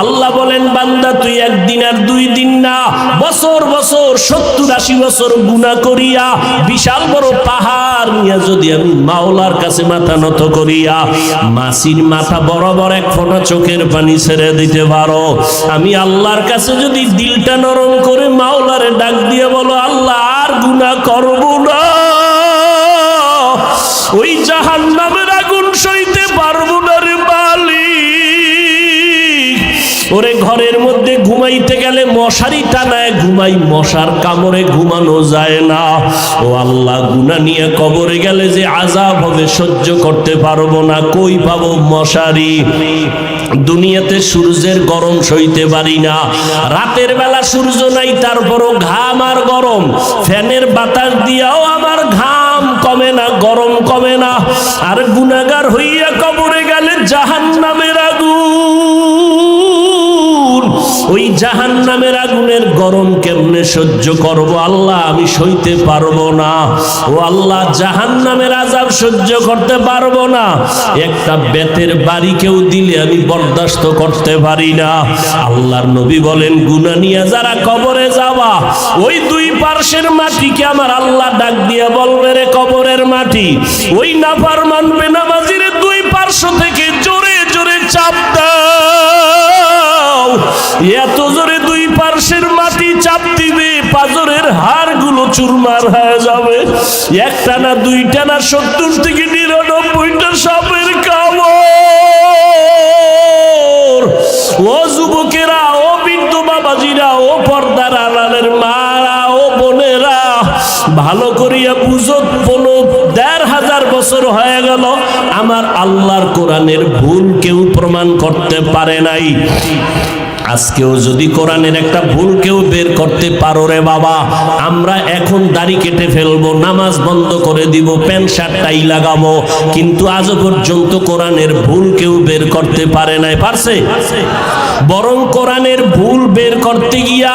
আল্লাহ বলেন, বান্দা তুই একদিন আর 2 দিন না, বছর বছর 70-80 বছর গুনাহ করিয়া বিশাল বড় পাহাড় নিয়ে যদি আমি মাওলার কাছে মাথা নত করিয়া মাসির মাথা বরাবর 1 ফোঁটা চোখের পানি ছেড়ে দিতে পারো, আমি আল্লাহর কাছে যদি দিলটা নরম করে মাওলারে ডাক দিয়ে বলো, আল্লাহ আর গুনাহ করব না, ওই জাহান্নামের আগুন সইতে পারবো না রে মালিক। ওরে ঘরের মধ্যে ঘুমাইতে গেলে মশারি টানায় ঘুমাই, মশার কামড়ে ঘুমানো যায় না। ও আল্লাহ, গুনাহ নিয়ে কবরে গেলে যে আযাব হবে সহ্য করতে পারবো না, কই পাবো মশারি? দুনিয়াতে সূর্যের গরম সইতে পারি না, রাতের বেলা সূর্য নাই, তারপরও ঘাম আর গরম, ফ্যানের বাতাস দিয়াও আমার ঘাম কমে না, গরম কমে না। আর গুনাহগার হইয়া কবরে গেলে জাহান্নামের আগুন, ওই জাহান্নামের আগুনের গরম কেমনে সহ্য করব আল্লাহ, আমি সইতে পারবো না। ও আল্লাহ, জাহান্নামের আযাব সহ্য করতে পারবো না। একটা বেতের বাড়ি কেউ দিলে আমি বরদাস্ত করতে পারি না। আল্লাহর নবী বলেন, গুনাহ নিয়ে যারা কবরে যাওয়া, ওই দুই পার্শ্বের মাটিকে আমার আল্লাহ ডাক দিয়ে বলবে, রে কবরের মাটি, ওই নাফরমান বেনামাজির দুই পার্শ্ব থেকে জোরে জোরে চাপ দাও। এত জোরে দুই পার্শ্বের মাটি চাপ দিবে, পাজরের হাড়গুলো চুরমার হয়ে যাবে। একটা না, দুইটা না, 70 থেকে 99টা সাপের কামড়। ও যুবকেরা, ও বৃদ্ধ বাবাজিরা, ও পর্দার আড়ালের মারা, ও বোনেরা, ভালো করিয়া বুঝো। 15,500 বছর হয়ে গেল আমার আল্লাহর কোরআনের ভুল কেউ প্রমাণ করতে পারে নাই। আজকেও যদি কোরআনের একটা ভুল কেউ বের করতে পারো রে বাবা, আমরা এখন দাড়ি কেটে ফেলবো, নামাজ বন্ধ করে দিব, প্যান্ট শার্ট টাই লাগাবো, কিন্তু আজ পর্যন্ত কোরআনের ভুল কেউ বের করতে পারে নাই। পারছে? বরং কোরআনের ভুল বের করতে গিয়া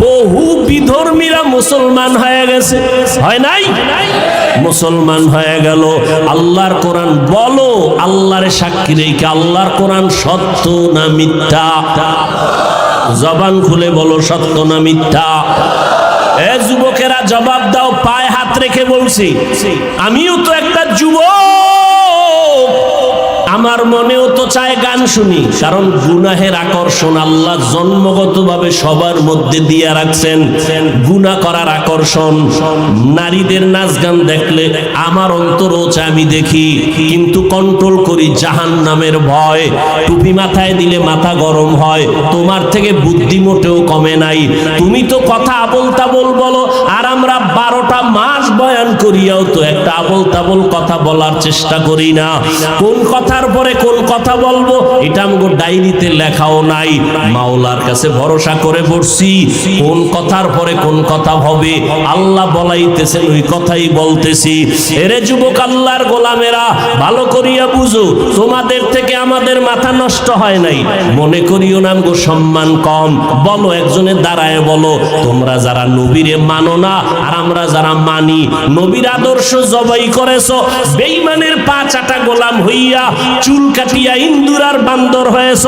বহু বিধর্মীরা মুসলমান হয়ে গেছে, হয় নাই? মুসলমান হয়ে গেল। আল্লাহর কোরআন বলো, আল্লাহর সাক্ষী রেখে, আল্লাহর কোরআন সত্য না মিথ্যা? জবান খুলে বলো, সত্য না মিথ্যা? এ যুবকেরা জবাব দাও, পায়ে হাত রেখে বলছি, আমিও তো একটা যুবক, আমার মনেও তো চায় গান শুনি, কারণ গুনাহের আকর্ষণ আল্লাহ জন্মগতভাবে সবার মধ্যে দিয়ে রাখছেন। গুনাহ করার আকর্ষণ, নারীদের নাচ গান দেখলে আমার অন্তরও চায় আমি দেখি, কিন্তু কন্ট্রোল করি জাহান্নামের ভয়। টুপি মাথায় দিলে মাথা গরম হয়, তোমার থেকে বুদ্ধি মোটেও কমে নাই। তুমি তো কথা আবল তাবল বলো, আর আমরা 12টা মাস বয়ান করিয়াও তো একটা আবল তাবল কথা বলার চেষ্টা করি না। কোন কথার পরে কোন কথা বলবো এটা আমাদের ডায়েরিতে লেখাও নাই। মাওলার কাছে ভরসা করে পড়ছি, কোন কথার পরে কোন কথা হবে আল্লাহ বলাইতেছেন, ওই কথাই বলতেছি। এরে যুবক, আল্লাহর গোলামেরা, ভালো করিয়া বুঝো, তোমাদের থেকে আমাদের মাথা নষ্ট হয় নাই। মনে করিও না গো সম্মান কম। বলো, একজনের দাঁড়ায় বলো, তোমরা যারা নবীরে মানো না আর আমরা যারা মানি, নবীর আদর্শ জবাই করেছো, বেঈমানের পা চাটা গোলাম হইয়া, চুল কাটিয়া ইন্দুর আর বান্দর হয়েছ।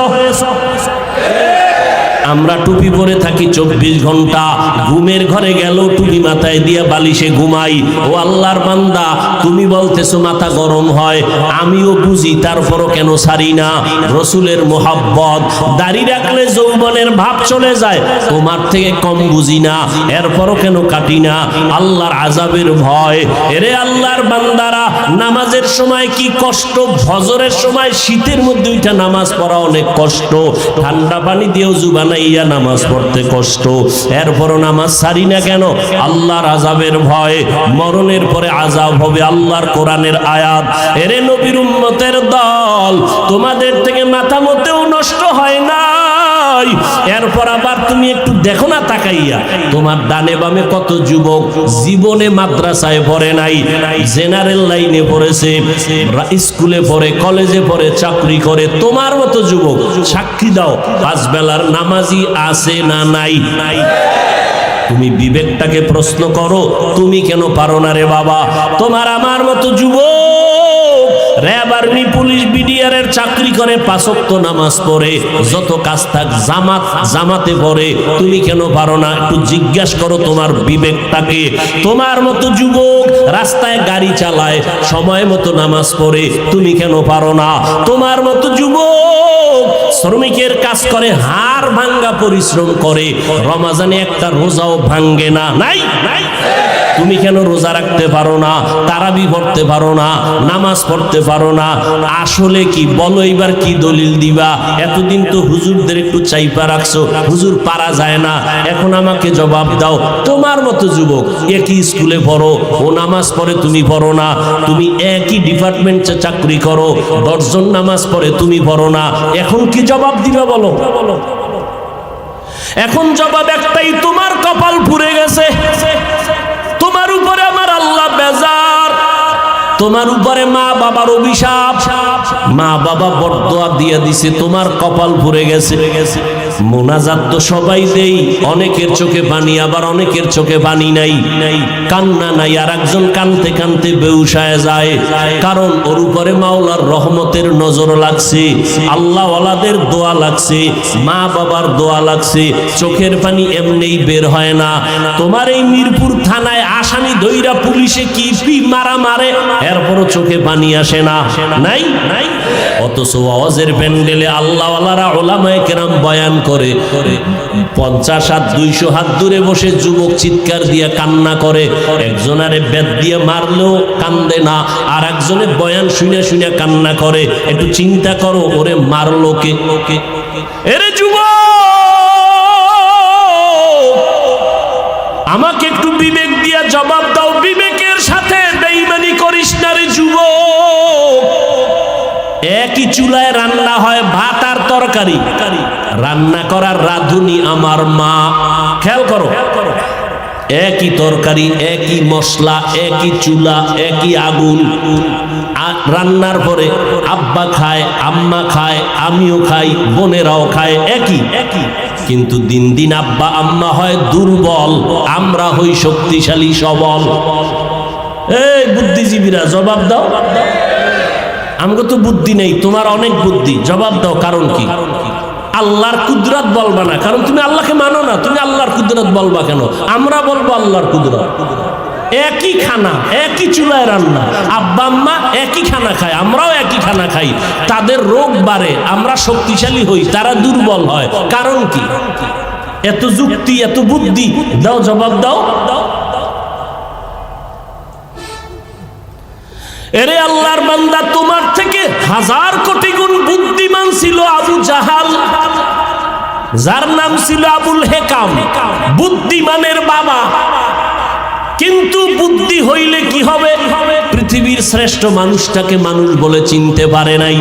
আমরা টুপি পরে থাকি 24 ঘন্টা, ঘুমের ঘরে গেল টুপি মাথায় দিয়া বালিশে ঘুমাই। ও আল্লাহর বান্দা, তুমি বলতেছো মাথা গরম হয়, আমিও বুঝি, তারপরও কেন ছাড়ি না? রসুলের মোহাব্বত, দাড়ি রাখলে যৌবনের ভাব চলে যায়, তোমার থেকে কম বুঝি না, এরপরও কেন কাটি না? আল্লাহর আযাবের ভয়। এরে আল্লাহর বান্দারা, নামাজের সময় কি কষ্ট, ফজরের সময় শীতের মধ্যে ওইটা নামাজ পড়া অনেক কষ্ট, ঠান্ডা পানি দিয়েও জুবান ইয়া নামাজ পড়তে কষ্ট, এরপরও নামাজ ছাড়ি না কেন? আল্লাহর আযাবের ভয়। মরণের পরে আযাব হবে, আল্লাহর কোরআনের আয়াত। এরে নবীর উম্মতের দল, তোমাদের থেকে মাথা মতেও নষ্ট হয় নাই। এরপর আবার তুমি একটু দেখো না তাকাইয়া, তোমার ডানে বামে কত যুবক জীবনে মাদ্রাসায় পড়ে নাই, জেনারেল লাইনে পড়েছে, স্কুলে পড়ে, কলেজে পড়ে, চাকরি করে। তোমার মতো যুবক সাক্ষী দাও, 5 বেলার নামাজি আছে না নাই? তুমি বিবেকটাকে প্রশ্ন করো, তুমি কেন পারো না রে বাবা? তোমার আমার মতো যুবক র্যাব, আর্মি, পুলিশ, বিডিআর এর চাকরি করে, 5 ওয়াক্ত নামাজ পড়ে, যত কাজ থাক জামাতে পড়ে, তুমি কেন পারো না? একটু জিজ্ঞাসা করো তোমার বিবেকটাকে। তোমার মতো যুবক রাস্তায় গাড়ি চালায়, সময় মতো নামাজ পড়ে, তুমি কেন পারো না? তোমার মতো যুবক শ্রমিকের কাজ করে, হাড় ভাঙ্গা পরিশ্রম করে, রমাজানে একটা রোজাও ভাঙ্গে না, নাই? তুমি কেন রোজা রাখতে পারো না? তারাবি পড়তে পারো না? নামাজ পড়তে পারো না? আসলে কি বলো, এবার কি দলিল দিবা? এতদিন তো হুজুরদের একটু চাইপা রাখছো, হুজুর পারা যায় না, এখন আমাকে জবাব দাও। তোমার মতো যুবক একই স্কুলে পড়ো, ও নামাজ পড়ে, তুমি পড়ো না। তুমি একই ডিপার্টমেন্টে চাকরি করো, 10 জন নামাজ পড়ে, তুমি পড়ো না। এখন কি জবাব দিবা বলো? এখন জবাব একটাই, তোমার কপাল পুড়ে গেছে, তোমার উপরে আমার আল্লাহ বেজার, তোমার উপরে মা বাবার অভিশাপ। মা বাবা বরদোয়া দিয়ে দিছে, তোমার কপাল ভরে গেছে। মোনাজাত তো সবাই দেই, অনেকের চোখে পানি, আবার অনেকের চোখে পানি নাই, কান্না নাই, আর একজন কানতে কানতে বেউসায় যায়, কারণ ওর উপরে মাওলার রহমতের নজর লাগছে, আল্লাহ ওয়ালাদের দোয়া লাগছে, মা বাবার দোয়া লাগছে। চোখের পানি এমনিই বের হয় না। তোমার এই মিরপুর থানায় আসামি দইরা পুলিশে কি মারা মারে, এরপরও চোখে পানি আসে না, নাই নাই। অথচ ওয়াজের প্যান্ডেলে আল্লাহ ওয়ালারা উলামায়ে কেরাম বয়ান করে, 50 হাত 200 হাত দূরে বসে যুবক চিৎকার দিয়ে কান্না করে, একজনারে বেত দিয়ে মারলেও কান্দে না, আর একজনে বয়ান শুনে শুনে কান্না করে। একটু চিন্তা করো, ওরে মারলো কে? এরে যুবক, আমাকে একটু বিবেক দিয়া জবাব দাও, বিবেকের সাথে বেঈমানি করিস না রে যুবক। একই চুলায় রান্না হয় ভাত আর তরকারি, রান্না করার রাঁধুনি আমার মা। খেয়াল করো, একই তরকারি, একই মশলা, একই চুলা, একই আগুন, রান্নার পরে আব্বা খায়, আম্মা খায়, আমিও খাই, বোনেরাও খায়, একই। কিন্তু দিন দিন আব্বা আম্মা হয় দুর্বল, আমরা হই শক্তিশালী সবল। এই বুদ্ধিজীবীরা জবাব দাও, আমাকে তো বুদ্ধি নেই, তোমার অনেক বুদ্ধি, জবাব দাও কারণ কি? আল্লাহর কুদরত বলবা না, কারণ তুমি আল্লাহকে মানো না, তুমি আল্লাহর কুদরত বলবা কেন? আমরা বলবো আল্লাহর কুদরত। একই খানা, একই চুলায় রান্না, আব্বা আম্মা একই খানা খায়, আমরাও একই খানা খাই, তাদের রোগ বাড়ে, আমরা শক্তিশালী হই, তারা দুর্বল হয়, কারণ কি? এত যুক্তি, এত বুদ্ধি, দাও জবাব দাও। এরে আল্লাহর বান্দা, তোমার থেকে 1000 কোটি গুণ বুদ্ধিমান ছিল আবু জাহাল, যার নাম ছিল আবুল হেকাম, বুদ্ধিমানের বাবা। কিন্তু বুদ্ধি হইলে কি হবে? পৃথিবীর শ্রেষ্ঠ মানুষটাকে মানুষ বলে চিনতে পারে নাই।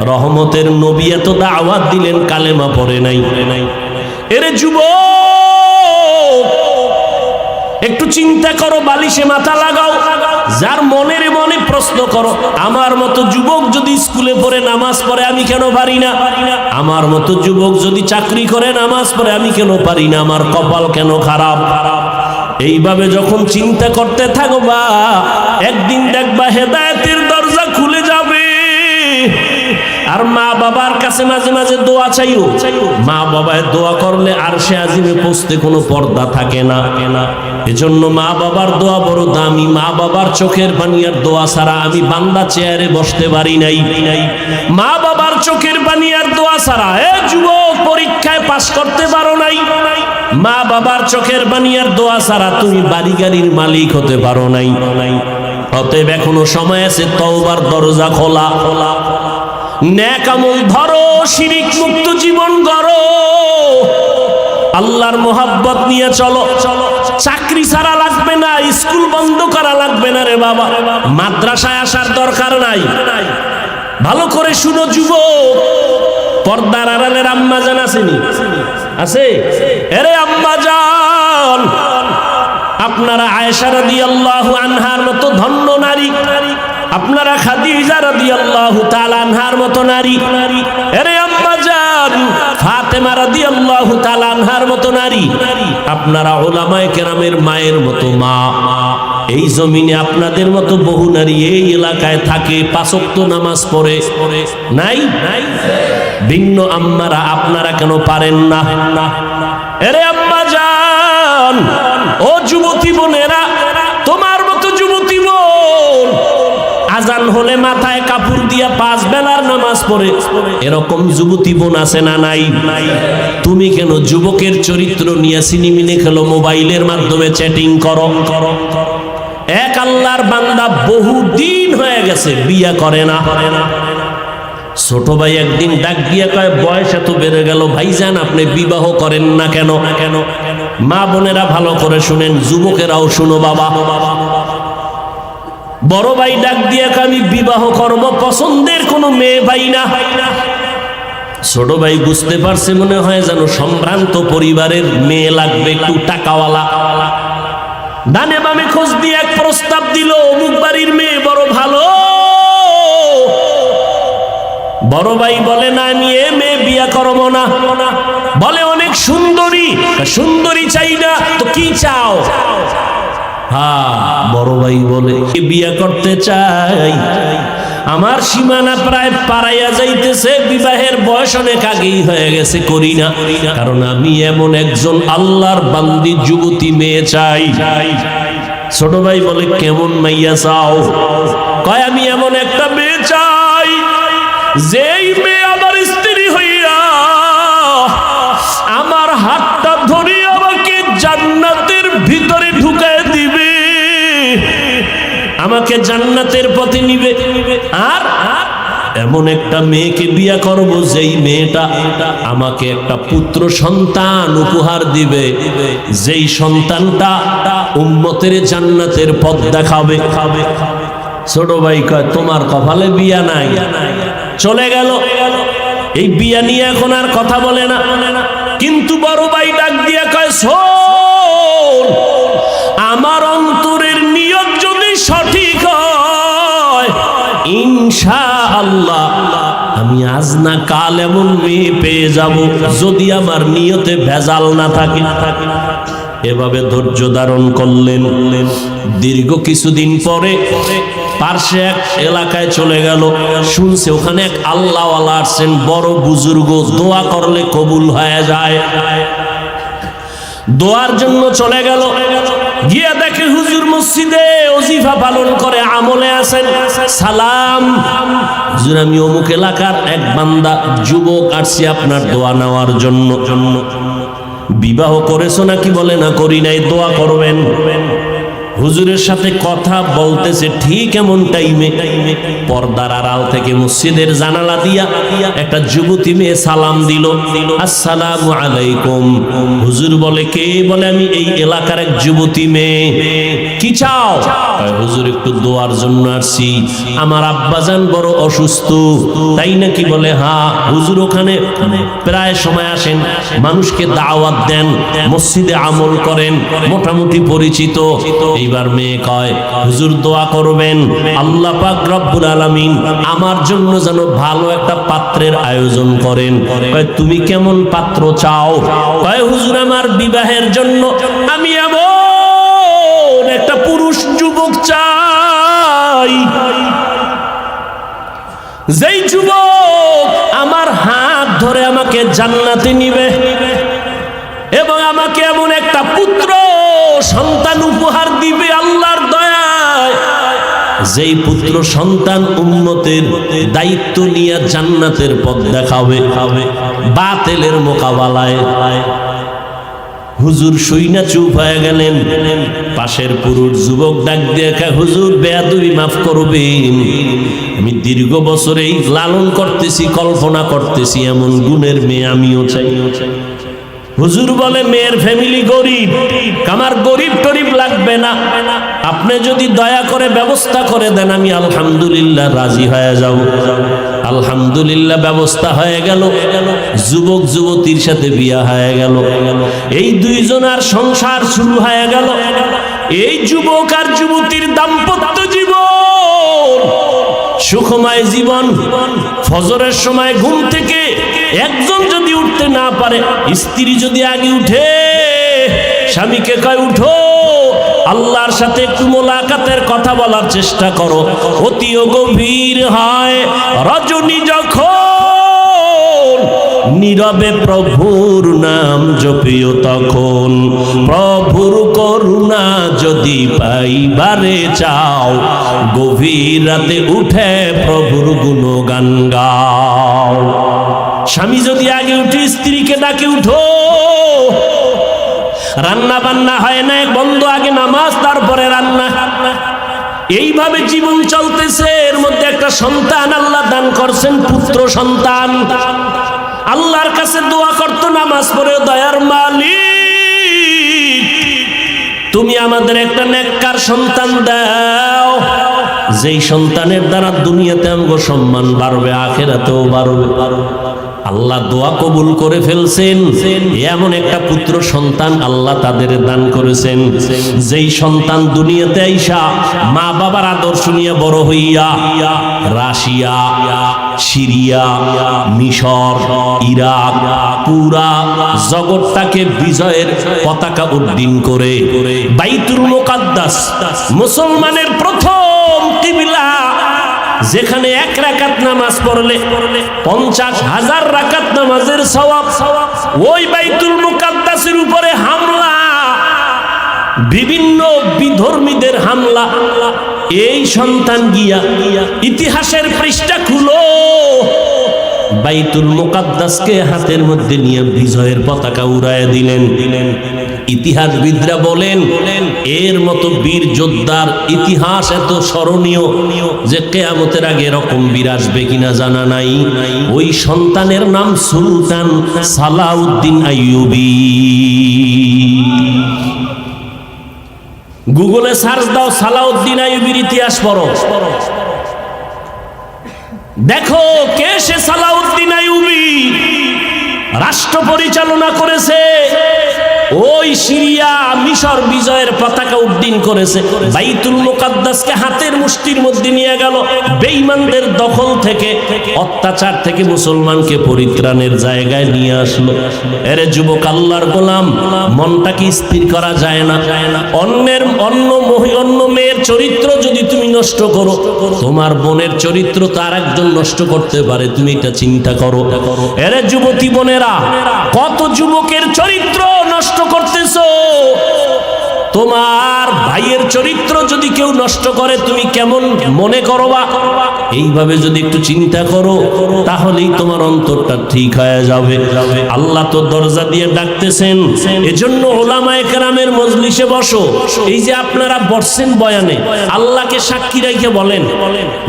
রহমতের নবী এত দাওয়াত দিলেন, কালেমা পড়ে নাই। এরে যুবক, একটু চিন্তা করো, বালিশে মাথা লাগাও, যার মনের মনে প্রশ্ন করো, আমার মতো যুবক যদি স্কুলে পড়ে নামাজ পড়ে আমি কেন পারি না? আমার মতো যুবক যদি চাকরি করে নামাজ পড়ে আমি কেন পারি না? আমার কপাল কেন খারাপ? এইভাবে যখন চিন্তা করতে থাকবা, একদিন দেখবা হেদায়েতের দরজা খুলে যাবে। আর মা বাবার কাছে মাঝে মাঝে দোয়া চাইও, মা বাবায় দোয়া করলে আরশে আজিমে পৌঁছতে কোনো পর্দা থাকে না। এজন্য মা বাবার দোয়া বড় দামি। মা বাবার চোখের পানি আর দোয়া ছাড়া আমি বান্দা চেয়ারে বসতে পারি নাই। মা বাবার চোখের পানি আর দোয়া ছাড়া এ যুবক পরীক্ষায় পাস করতে পারো নাই। মা বাবার চোখের পানি আর দোয়া ছাড়া তুমি বাড়ি গাড়ির মালিক হতে পারো নাই। অতএব এখনো সময় আছে, তওবার দরজা খোলা। নেক আমল ধরো, শিরিক মুক্ত জীবন গড়ো, আল্লাহর মোহাব্বত নিয়ে চলো। চাকরি ছাড়া লাগবে না, স্কুল বন্ধ করা লাগবে না রে বাবা, মাদ্রাসায় আসার দরকার নাই। ভালো করে শুনো যুবক, পর্দার আড়ালের আম্মা জান আসেনি? আছে? এরে আম্মা জান, আপনারা আয়েশা রাদিয়াল্লাহু আনহার মতো ধন্য নারী, আপনারা খাদিজা রাদিয়াল্লাহু তাআলা আনহার মতো নারী, আরে আম্মা জান ফাতেমা রাদিয়াল্লাহু তাআলা আনহার মতো নারী, আপনারা উলামায়ে কেরামের মায়ের মতো মা। এই জমিনে আপনাদের মতো বহু নারী এই এলাকায় থাকে, 5 ওয়াক্ত নামাজ পড়ে, নাই? ভিন্ন আম্মারা আপনারা কেন পারেন না? আরে আম্মা জান, ও যুবতী বোনেরা, তোমার মতো যুবতী বোন আজান হলে মাথায় কাপড় দিয়া 5 বেলার নামাজ পড়ে, এরকম যুবতী বোন আছে না নাই? তুমি কেন যুবকের চরিত্র নিয়ে সিনেমিনে খেলো, মোবাইলের মাধ্যমে চ্যাটিং করো? এক আল্লাহর বান্দা বহু দিন হয়ে গেছে বিয়ে করে না। ছোট ভাই একদিন ডাক দিয়া কয়, বয়স এত বেড়ে গেল ভাইজান, আপনি বিবাহ করেন না কেন? মা বোনেরা ভালো করে শুনেন, যুবকেরাও শুনো বাবা। বড় ভাই ডাক দিয়া কয়, আমি বিবাহ করব, পছন্দের কোনো মেয়ে পাই না। ছোট ভাই বুঝতে পারছে, মনে হয় যেন সম্ভ্রান্ত পরিবারের মেয়ে লাগবে, একটু টাকাওয়ালা। ডানে বামে খোঁজ দিয়ে এক প্রস্তাব দিল, অমুক বাড়ির মেয়ে বড় ভালো, বড় ভাই বলে না, আমি এ মেয়ে বিয়া করব না। বলে অনেক সুন্দরী, সুন্দরী চাই না তো কি চাও? হ্যাঁ, বড় ভাই বলে বিয়া করতে চাই, আমার সীমানা প্রায় পারাইয়া যাইতেছে, বিবাহের বয়স অনেক আগেই হয়ে গেছে, করি না, কারণ আমি এমন একজন আল্লাহর বান্দি যুবতী মেয়ে চাই। ছোট ভাই বলে কেমন মাইয়া চাও? কয় আমি এমন একটা মেয়ে চাই, যেই মেয়ে আমার স্ত্রী হইয়া আমার হাতটা ধরে আমাকে জান্নাতের ভিতরে ঢুকায় দিবে, আমাকে জান্নাতের পথে নিবে। আর এমন একটা মেয়েকে বিয়া করব যেই মেয়েটা আমাকে একটা পুত্র সন্তান উপহার দিবে, যেই সন্তানটা উম্মতের জান্নাতের পথ দেখাবে। ছোট ভাই কয় তোমার কপালে বিয়া নাই। চলে গেল। এই বিয়া নিয়ে এখন আর কথা বলে না। কিন্তু বড় ভাই ডাক দিয়া কয়, শোন, আমার অন্তরের নিয়ত যদি সঠিক হয়, ইনশাআল্লাহ আমি আজ না কাল এমন মেয়ে পেয়ে যাব, যদি আমার নিয়তে ভেজাল না থাকে। এভাবে ধৈর্য ধারণ করলেন। দীর্ঘ কিছুদিন পরে পার্শ্বে এক এলাকায় চলে গেল, শুনছে ওখানে এক আল্লাহওয়ালা আসছেন, বড় বুজুর্গ, দোয়া করলে কবুল হয়ে যায়। দোয়ার জন্য চলে গেল। গিয়া দেখে হুজুর মসজিদে ওজিফা পালন করে, আমলে আছেন। সালাম, হুজুর আমি অমুক এলাকার এক বান্দা যুবক, আসছি আপনার দোয়া নেওয়ার জন্য। বিবাহ করেছো নাকি? বলে না, করি নাই, দোয়া করবেন। হুজুরের সাথে কথা বলতেছে, ঠিক এমন টাইমে পর্দার আড়াল থেকে মসজিদের জানালা দিয়া একটা যুবতী মেয়ে সালাম দিল, আসসালামু আলাইকুম। হুজুর বলে কে? বলে আমি এই এলাকার এক যুবতী মেয়ে। কি চাও? হুজুর একটু দোয়ার জন্য আসছি, আমার আব্বাজান বড় অসুস্থ। তাই নাকি? বলে হ্যাঁ। হুজুর ওখানে প্রায় সময় আসেন, মানুষকে দাওয়াত দেন, মসজিদে আমল করেন, মোটামুটি পরিচিত। এইবার মেয়ে কয়, হুজুর দোয়া করবেন, আল্লাহ পাক রব্বুল আলামিন আমার জন্য যেন ভালো একটা পাত্রের আয়োজন করেন। কয় তুমি কেমন পাত্র চাও? কয় হুজুর আমার বিবাহের জন্য আমি এমন একটা পুরুষ যুবক চাই, যেই যুবক আমার হাত ধরে আমাকে জান্নাতে নিবে এবং আমাকে এমন একটা পুত্র সন্তান উপহার দিবে আল্লাহর দয়ায়, যেই পুত্র সন্তান উম্মতের দায়িত্ব নিয়ে জান্নাতের পথ দেখাবে বাতিলের মোকাবেলায়। হুজুর শুইনা চুপ হয়ে গেলেন। পাশের পুরুষ যুবক ডাক দিয়ে, হুজুর বেয়াদবি মাফ করবেন, আমি দীর্ঘ বছরেই লালন করতেছি, কল্পনা করতেছি এমন গুণের মেয়ে আমিও চাই। হুজুর বলে মেয়ের ফ্যামিলি গরিব, আমার গরিব টরিব লাগবে না, আপনি যদি দয়া করে ব্যবস্থা করে দেন আমি আলহামদুলিল্লাহ রাজি হয়ে যাব। আলহামদুলিল্লাহ ব্যবস্থা হয়ে গেল, যুবক যুবতীর সাথে বিয়া হয়ে গেল। এই দুইজনের সংসার শুরু হয়ে গেল। এই যুবক আর যুবতীর দাম্পত্য জীবন সুখময় জীবন। ফজরের সময় ঘুম থেকে একজন যদি উঠতে না পারে, স্ত্রী যদি আগে উঠে, স্বামীকে কয় উঠো, আল্লাহর সাথে একটু মোলাকাতের কথা বলার চেষ্টা করো। অতিও গভীর হয় রজনী যখন, নীরবে প্রভুর নাম জপিও তখন। প্রভুর করুণা যদি পাইবারে চাও, গভীর রাতে উঠে প্রভুর গুণগান গাও। স্বামী যদি আগে উঠে স্ত্রীকে ডাকে উঠো, রান্না বান্না হয় না, বন্ধ, আগে নামাজ তারপরে রান্না। এইভাবে জীবন চলতেছে। এর মধ্যে একটা সন্তান আল্লাহ দান করছেন, পুত্র সন্তান। আল্লাহর কাছে দোয়া করতো নামাজ পড়ে, দয়ার মালিক তুমি আমাদের একটা নেককার সন্তান দাও, যেই সন্তানের দ্বারা দুনিয়াতে আমগো সম্মান বাড়বে, আখিরাতেও বাড়বে। আল্লাহ দোয়া কবুল করে ফেলছেন। এমন একটা পুত্র সন্তান আল্লাহ তাদের দান করেছেন, যেই সন্তান দুনিয়াতে আইসা মা বাবার আদর্শ নিয়ে বড় হইয়া রাশিয়া, সিরিয়া, মিশর, ইরাক পুরা জগৎটাকে বিজয়ের পতাকা উড্ডীন করে বাইতুল মুকাদ্দাস মুসলমানের প্রথম কিবলা, যেখানে এক রাকাত নামাজ পড়লে 50,000 রাকাত নামাজের সওয়াব, ওই বাইতুল মুকাদ্দাসের উপরে হামলা, বিভিন্ন বিধর্মীদের হামলা। এই সন্তান গিয়া ইতিহাসের পৃষ্ঠা খুলো, বাইতুল মুকাদ্দাসকে হাতের মধ্যে নিয়ে বিজয়ের পতাকা উড়াইয়া দিলেন। ইতিহাসবিদরা বলেন এর মতো বীর যোদ্ধার ইতিহাস এত স্মরণীয় যে কিয়ামতের আগে এরকম বীর আসবে কিনা জানা নাই। ওই সন্তানের নাম সুলতান সালাউদ্দিন আইয়ুবী। গুগলে সার্চ দাও, সালাউদ্দিন আইয়ুবীর ইতিহাস পড়ো, দেখো কে সে সালাউদ্দিন আইয়ুবী। রাষ্ট্র পরিচালনা করেছে, ওই সিরিয়া মিশর বিজয়ের পতাকা উড্ডীন করেছে, বাইতুল মুকাদ্দাসকে হাতের মুষ্টির মধ্যে নিয়ে গেল, বেঈমানদের দখল থেকে, অত্যাচার থেকে মুসলমানকে পরিত্রাণের জায়গায় নিয়ে আসলো। এরে যুবক আল্লাহর গোলাম, মনটা কি স্থির করা যায় না? অন্য মেয়ের চরিত্র যদি তুমি নষ্ট করো, তোমার বোনের চরিত্র তার একজন নষ্ট করতে পারে, তুমি এটা চিন্তা করো। এরে যুবতী বোনেরা, কত যুবকের চরিত্র নষ্ট করতেছো। তোমার ভাইয়ের চরিত্র যদি কেউ নষ্ট করে তুমি কেমন মনে করবা? এইভাবে যদি একটু চিন্তা করো, তাহলেই তোমার অন্তরটা ঠিক হয়ে যাবে। আল্লাহ তো দরজা দিয়ে ডাকতেছেন। এজন্য উলামায়ে কেরামের মজলিসে বসো। এই যে আপনারা বসছেন বয়ানে, আল্লাহকে সাক্ষী রেখে বলেন,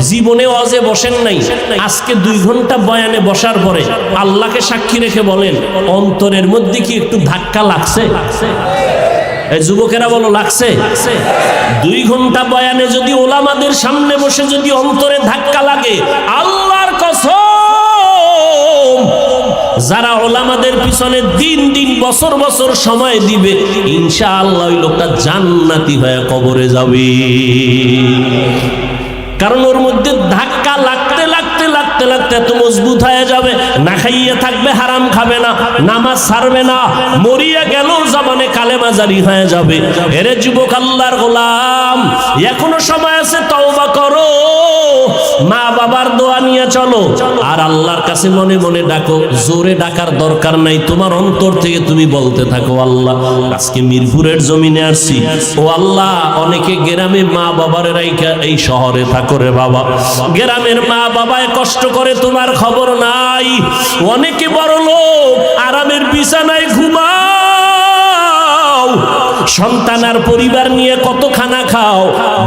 জীবনে ওয়াজে বসেন নাই, আজকে 2 ঘন্টা বয়ানে বসার পরে আল্লাহকে সাক্ষী রেখে বলেন, অন্তরের মধ্যে কি একটু ধাক্কা লাগছে? যুবকেরা বলো, লাগছে? 2 ঘন্টা বয়ানে যদি ওলামাদের সামনে বসে যদি অন্তরে ধাক্কা লাগে, আল্লাহর কসম, যারা ওলামাদের পিছনে দিন দিন বছর বছর সময় দিবে, ইনশাআল্লাহ ওই লোকটা জান্নাতি হয়ে কবরে যাবে। কারণ ওর মধ্যে ধাক্কা লাগতে লাগতে লাগতে লাগতে এত মজবুত হয়ে যাবে, না খাইয়ে থাকবে, হারাম খাবে না, নামাজ ছাড়বে না, মরিয়া গেল জবানে কালেমা জারি হয়ে যাবে। এরে যুবক আল্লাহর গোলাম, এখনো সময় আছে, তওবা করো, মা বাবার দোয়া নিয়ে চলো, আর আল্লাহর কাছে মনে মনে ডাকো। জোরে ডাকার দরকার নাই, তোমার অন্তর থেকে তুমি বলতে থাকো, আল্লাহ আজকে মিরপুরের জমিনে আসছি, ও আল্লাহ, অনেকে গ্রামে মা বাবার রাইখা এই শহরে থাকো রে বাবা, গ্রামের মা বাবায় কষ্ট করে তোমার খবর নাই, অনেকে বড় লোক আরামের বিছানায় ঘুমাও, সন্তান আর পরিবার নিয়ে কত খানা খাও,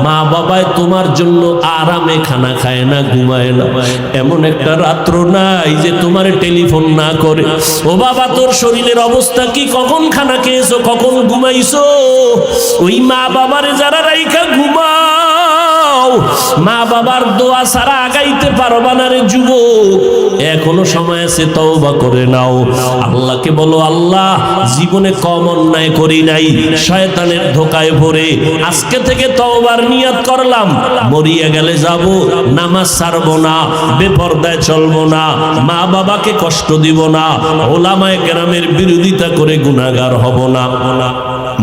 মা বাবায় তোমার জন্য আরামে খানা খায় না, ঘুমায় না। এমন একটা রাত্র নাই যে তোমার টেলিফোন না করে, ও বাবা তোর শরীরের অবস্থা কি, কখন খানা খেয়েছো, কখন ঘুমাইছো? ওই মা বাবারে যারা রাইখা ঘুমাও, মা বাবার দোয়া ছাড়া আগাইতে পারবা না রে যুবক। এখনো সময় আছে, তওবা করে নাও। আল্লাহকে বলো, আল্লাহ জীবনে কম অন্যায় করি নাই, শয়তানের ধোকায় পড়ে আজকে থেকে তওবার নিয়ত করলাম, মরিয়া গেলে যাব, নামাজ ছাড়বো না, বেপরদায় চলবো না, মা বাবাকে কষ্ট দিব না, ওলামায়ে কেরামের বিরোধিতা করে গুনাহগার হব না,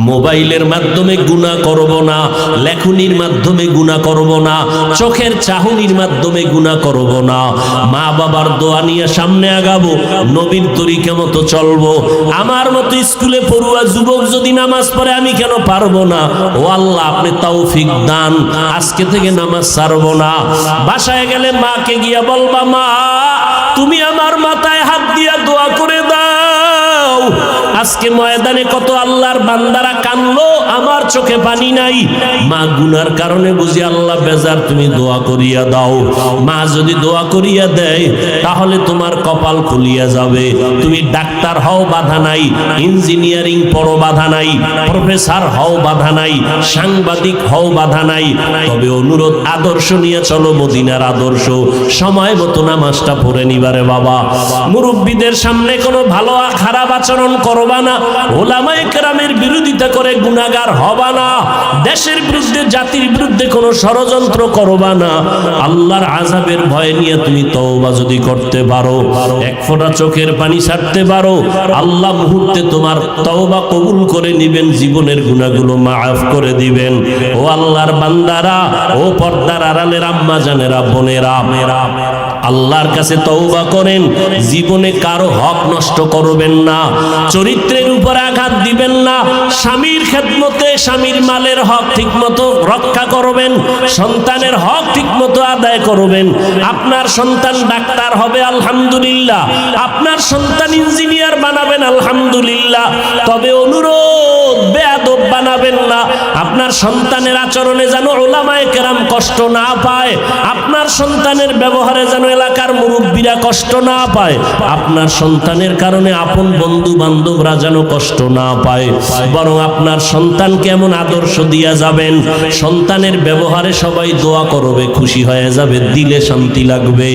মোবাইলের মাধ্যমে গুনাহ করব না, লেখনির মাধ্যমে গুনাহ করব না, চোখের চাহনির মাধ্যমে গুনাহ করব না, মা বাবার দোয়া নিয়ে সামনে আগাবো, নবীর তরিকা মতো চলবো। আমার মতো স্কুলে পড়ুয়া যুবক যদি নামাজ পড়ে, আমি কেন পারবো না? ও আল্লাহ, আপনি তৌফিক দান, আজকে থেকে নামাজ ছাড়বো না। বাসায় গেলে মাকে গিয়া বলবা, মা তুমি আমার মাথায় হাত দিয়া দোয়া করে দাও, আজকে ময়দানে কত আল্লাহর বান্দারা কানলো, আমার চোখে পানি নাই। মা গুনার কারণে বুঝি আল্লাহ বেজার, তুমি দোয়া করিয়া দাও। মা যদি দোয়া করিয়া দেয় তাহলে তোমার কপাল খুলিয়া যাবে। তুমি ডাক্তার হও বাধা নাই, ইঞ্জিনিয়ারিং পড়ো বাধা নাই, প্রফেসর হও বাধা নাই, সাংবাদিক হও বাধা নাই। তবে অনুরোধ, আদর্শ নিয়ে চলো মদিনার আদর্শ। সময় মতো নামাজটা পড়ে নিবারে বাবা। মুরব্বীদের সামনে কোনো ভালো খারাপ আচরণ করবা না, ওলামায়ে কেরামের বিরোধিতা করে গুনাহগার হবা না, দেশের বিরুদ্ধে জাতির বিরুদ্ধে কোনো ষড়যন্ত্র করবা না। আল্লাহর আযাবের ভয় নিয়ে তুমি তওবা যদি করতে পারো, এক ফোঁটা চোখের পানি ছাড়তে পারো, আল্লাহ মুহূর্তে তোমার তওবা কবুল করে নিবেন, জীবনের গুনাহগুলো মাফ করে দিবেন। ও আল্লাহর বান্দারা, ও পর্দার আড়ালের আম্মা জানেরা, বোনেরা, আল্লাহর কাছে তওবা করেন, জীবনে কারো হক নষ্ট করবেন না, চরিত্রের উপর আঘাত দিবেন না, স্বামীর খেদমতে স্বামীর মালের হক ঠিকমতো রক্ষা করবেন, সন্তানের হক ঠিকমতো আদায় করবেন। আপনার সন্তান ডাক্তার হবে আলহামদুলিল্লাহ, আপনার সন্তান ইঞ্জিনিয়ার বানাবেন আলহামদুলিল্লাহ, তবে অনুরোধ বেয়াদব বানাবেন না। আপনার সন্তানের আচরণে যেন ওলামায়ে কেরাম কষ্ট না পায়, আপনার সন্তানের ব্যবহারে যেন এলাকার মুরব্বীরা কষ্ট না পায়, আপনার সন্তানের কারণে আপন বন্ধু বান্ধবরা যেন কষ্ট না পায়, বরং আপনার সন্তানকে এমন আদর্শ দিয়া যাবেন, সন্তানের ব্যবহারে সবাই দোয়া করবে, খুশি হয়ে যাবে, দিলে শান্তি লাগবে।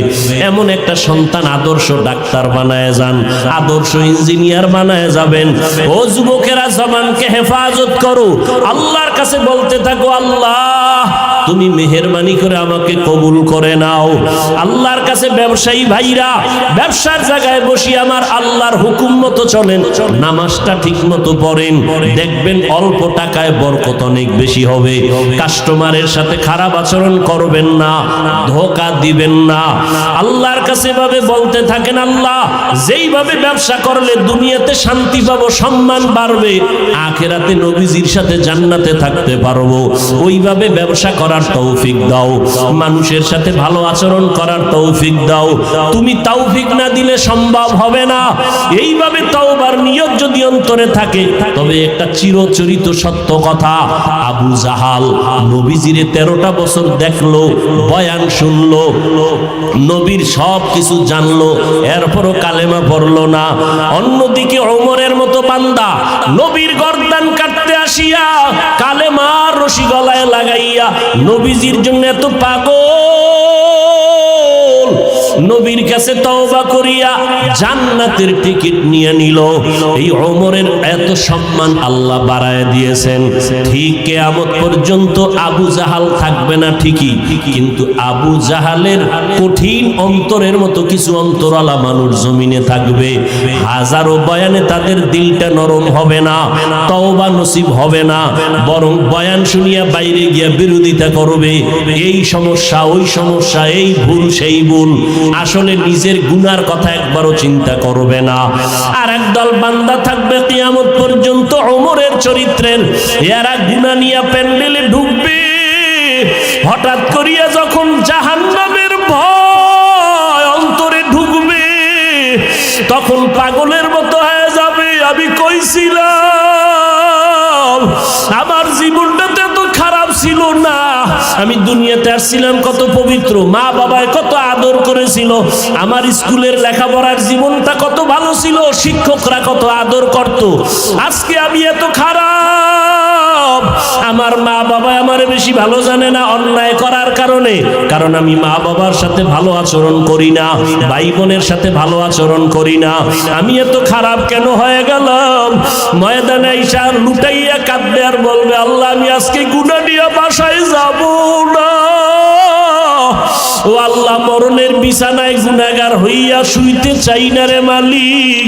এমন একটা সন্তান আদর্শ ডাক্তার বানায় যান, আদর্শ ইঞ্জিনিয়ার বানায় যাবেন। ও যুবকেরা, জবানকে হেফাজত করো, আল্লাহর কাছে বলতে থাকো, আল্লাহ তুমি মেহেরবানি করে আমাকে কবুল করে নাও। আল্লাহর কাছে ব্যবসায়ী ভাইরা, ব্যবসার জায়গায় বসি আমার আল্লাহর হুকুম মতো চলেন, নামাজটা ঠিক মতো পড়েন, দেখবেন অল্প টাকায় বরকত অনেক বেশি হবে। কাস্টমারের সাথে খারাপ আচরণ করবেন না, ধোঁকা দিবেন না। আল্লাহর কাছে ভাবে বলতে থাকেন, আল্লাহ যেইভাবে ব্যবসা করলে দুনিয়াতে শান্তি পাবো, সম্মান বাড়বে, আখিরাতে নবীজির সাথে জান্নাতে থাকতে পারবো, ওইভাবে ব্যবসা করার তৌফিক দাও, মানুষের সাথে ভালো আচরণ করার তৌফিক দাও। তুমি তৌফিক না দিলে সম্ভব হবে না। এইভাবে তওবার নিয়ত যদি অন্তরে থাকে, তবে একটা চিরচরিত সত্য কথা, আবু জাহাল নবীজিরে 13টা বছর দেখলো, বয়ান শুনলো, নবীর সব কিছু জানলো, এরপরও কালেমা পড়লো না। অন্যদিকে ওমরের মতো বান্দা নবীর গর্দান কাটতে আসিয়া কালেমার রশি গলায় লাগাইয়া নবীজির জন্য এত পাগল, নবীর কাছে তওবা করিয়া জান্নাতের টিকিট নিয়ে নিল। এই ওমরের এত সম্মান আল্লাহ বাড়ায় দিয়েছেন। ঠিক কিয়ামত পর্যন্ত আবু জাহাল থাকবে না ঠিকই, কিন্তু আবু জাহালের কঠিন অন্তরের মতো কিছু অন্তরালা মানুষ জমিনে থাকবে। হাজারো বয়ানে তাদের দিলটা নরম হবে না, তওবা নসিব হবে না, বরং বয়ান শুনিয়া বাইরে গিয়া বিরোধিতা করবে, এই সমস্যা ওই সমস্যা, এই ভুল সেই ভুল, আসলে নিজের গুনার কথা একবারও চিন্তা করবে না। আর একদল বান্দা থাকবে কিয়ামত পর্যন্ত ওমরের চরিত্রের, এরা গুনাহ নিয়ে প্যান্ডেলে ঢুকবে, হঠাৎ করিয়া যখন জাহান্নামের ভয় অন্তরে ঢুকবে, তখন পাগলের মতো হয়ে যাবে, আমি কইছিলাম আমার জীবনটাতে এত খারাপ ছিল না, আমি দুনিয়াতে আসছিলাম কত পবিত্র, মা বাবায় কত আদর করেছিল, আমার স্কুলের লেখাপড়ার জীবনটা কত ভালো ছিল, শিক্ষকরা কত আদর করত, আজকে আমি এত খারাপ, আমার মা বাবা আমার বেশি ভালো জানে না অন্যায় করার কারণে, কারণ আমি মা বাবার সাথে ভালো আচরণ করি না, ভাই বোনের সাথে ভালো আচরণ করি না, আমি এত খারাপ কেন হয়ে গেলাম। ময়দানে আইসা লুটাইয়া কাঁদবে আর বলবে, আল্লাহ আমি আজকে গুনাহ নিয়ে বাসায় যাব না। ও আল্লাহ, মরণের বিছানায় গুনাহগার হইয়া শুইতে চাই না রে মালিক,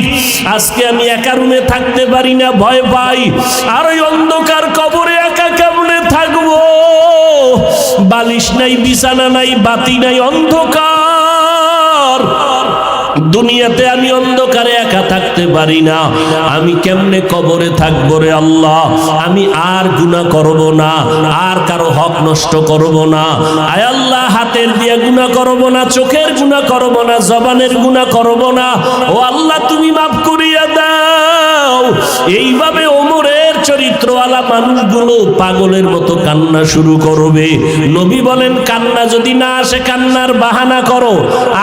আজকে আমি একা রুমে থাকতে পারি না, ভয় পাই, আর ওই অন্ধকার কবরে একা কেমনে থাকবো, বালিশ নাই, বিছানা নাই, বাতি নাই, অন্ধকার, দুনিয়াতে আমি অন্ধকারে একা থাকতে পারি না, আমি কেমনে কবরে থাকবো রে আল্লাহ। আমি আর গুনাহ করব না, আর কারো হক নষ্ট করব না, আয় আল্লাহ হাতের দিয়ে গুনাহ করব না, চোখের গুনাহ করব না, জবানের গুনাহ করব না, ও আল্লাহ তুমি মাফ করিয়া দাও। এইভাবে ওমরের চরিত্রওয়ালা মানুষগুলো পাগলের মতো কান্না শুরু করবে। নবী বলেন, কান্না যদি না আসে কান্নার বাহানা করো,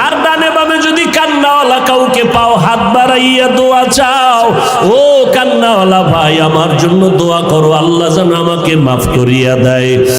আর ডানে বামে যদি কান্নাওয়ালা কাউকে পাও হাত বাড়াইয়া দোয়া চাও, ও কান্নাওয়ালা ভাই আমার জন্য দোয়া করো, আল্লাহ যেন আমাকে মাফ করিয়া দেয়।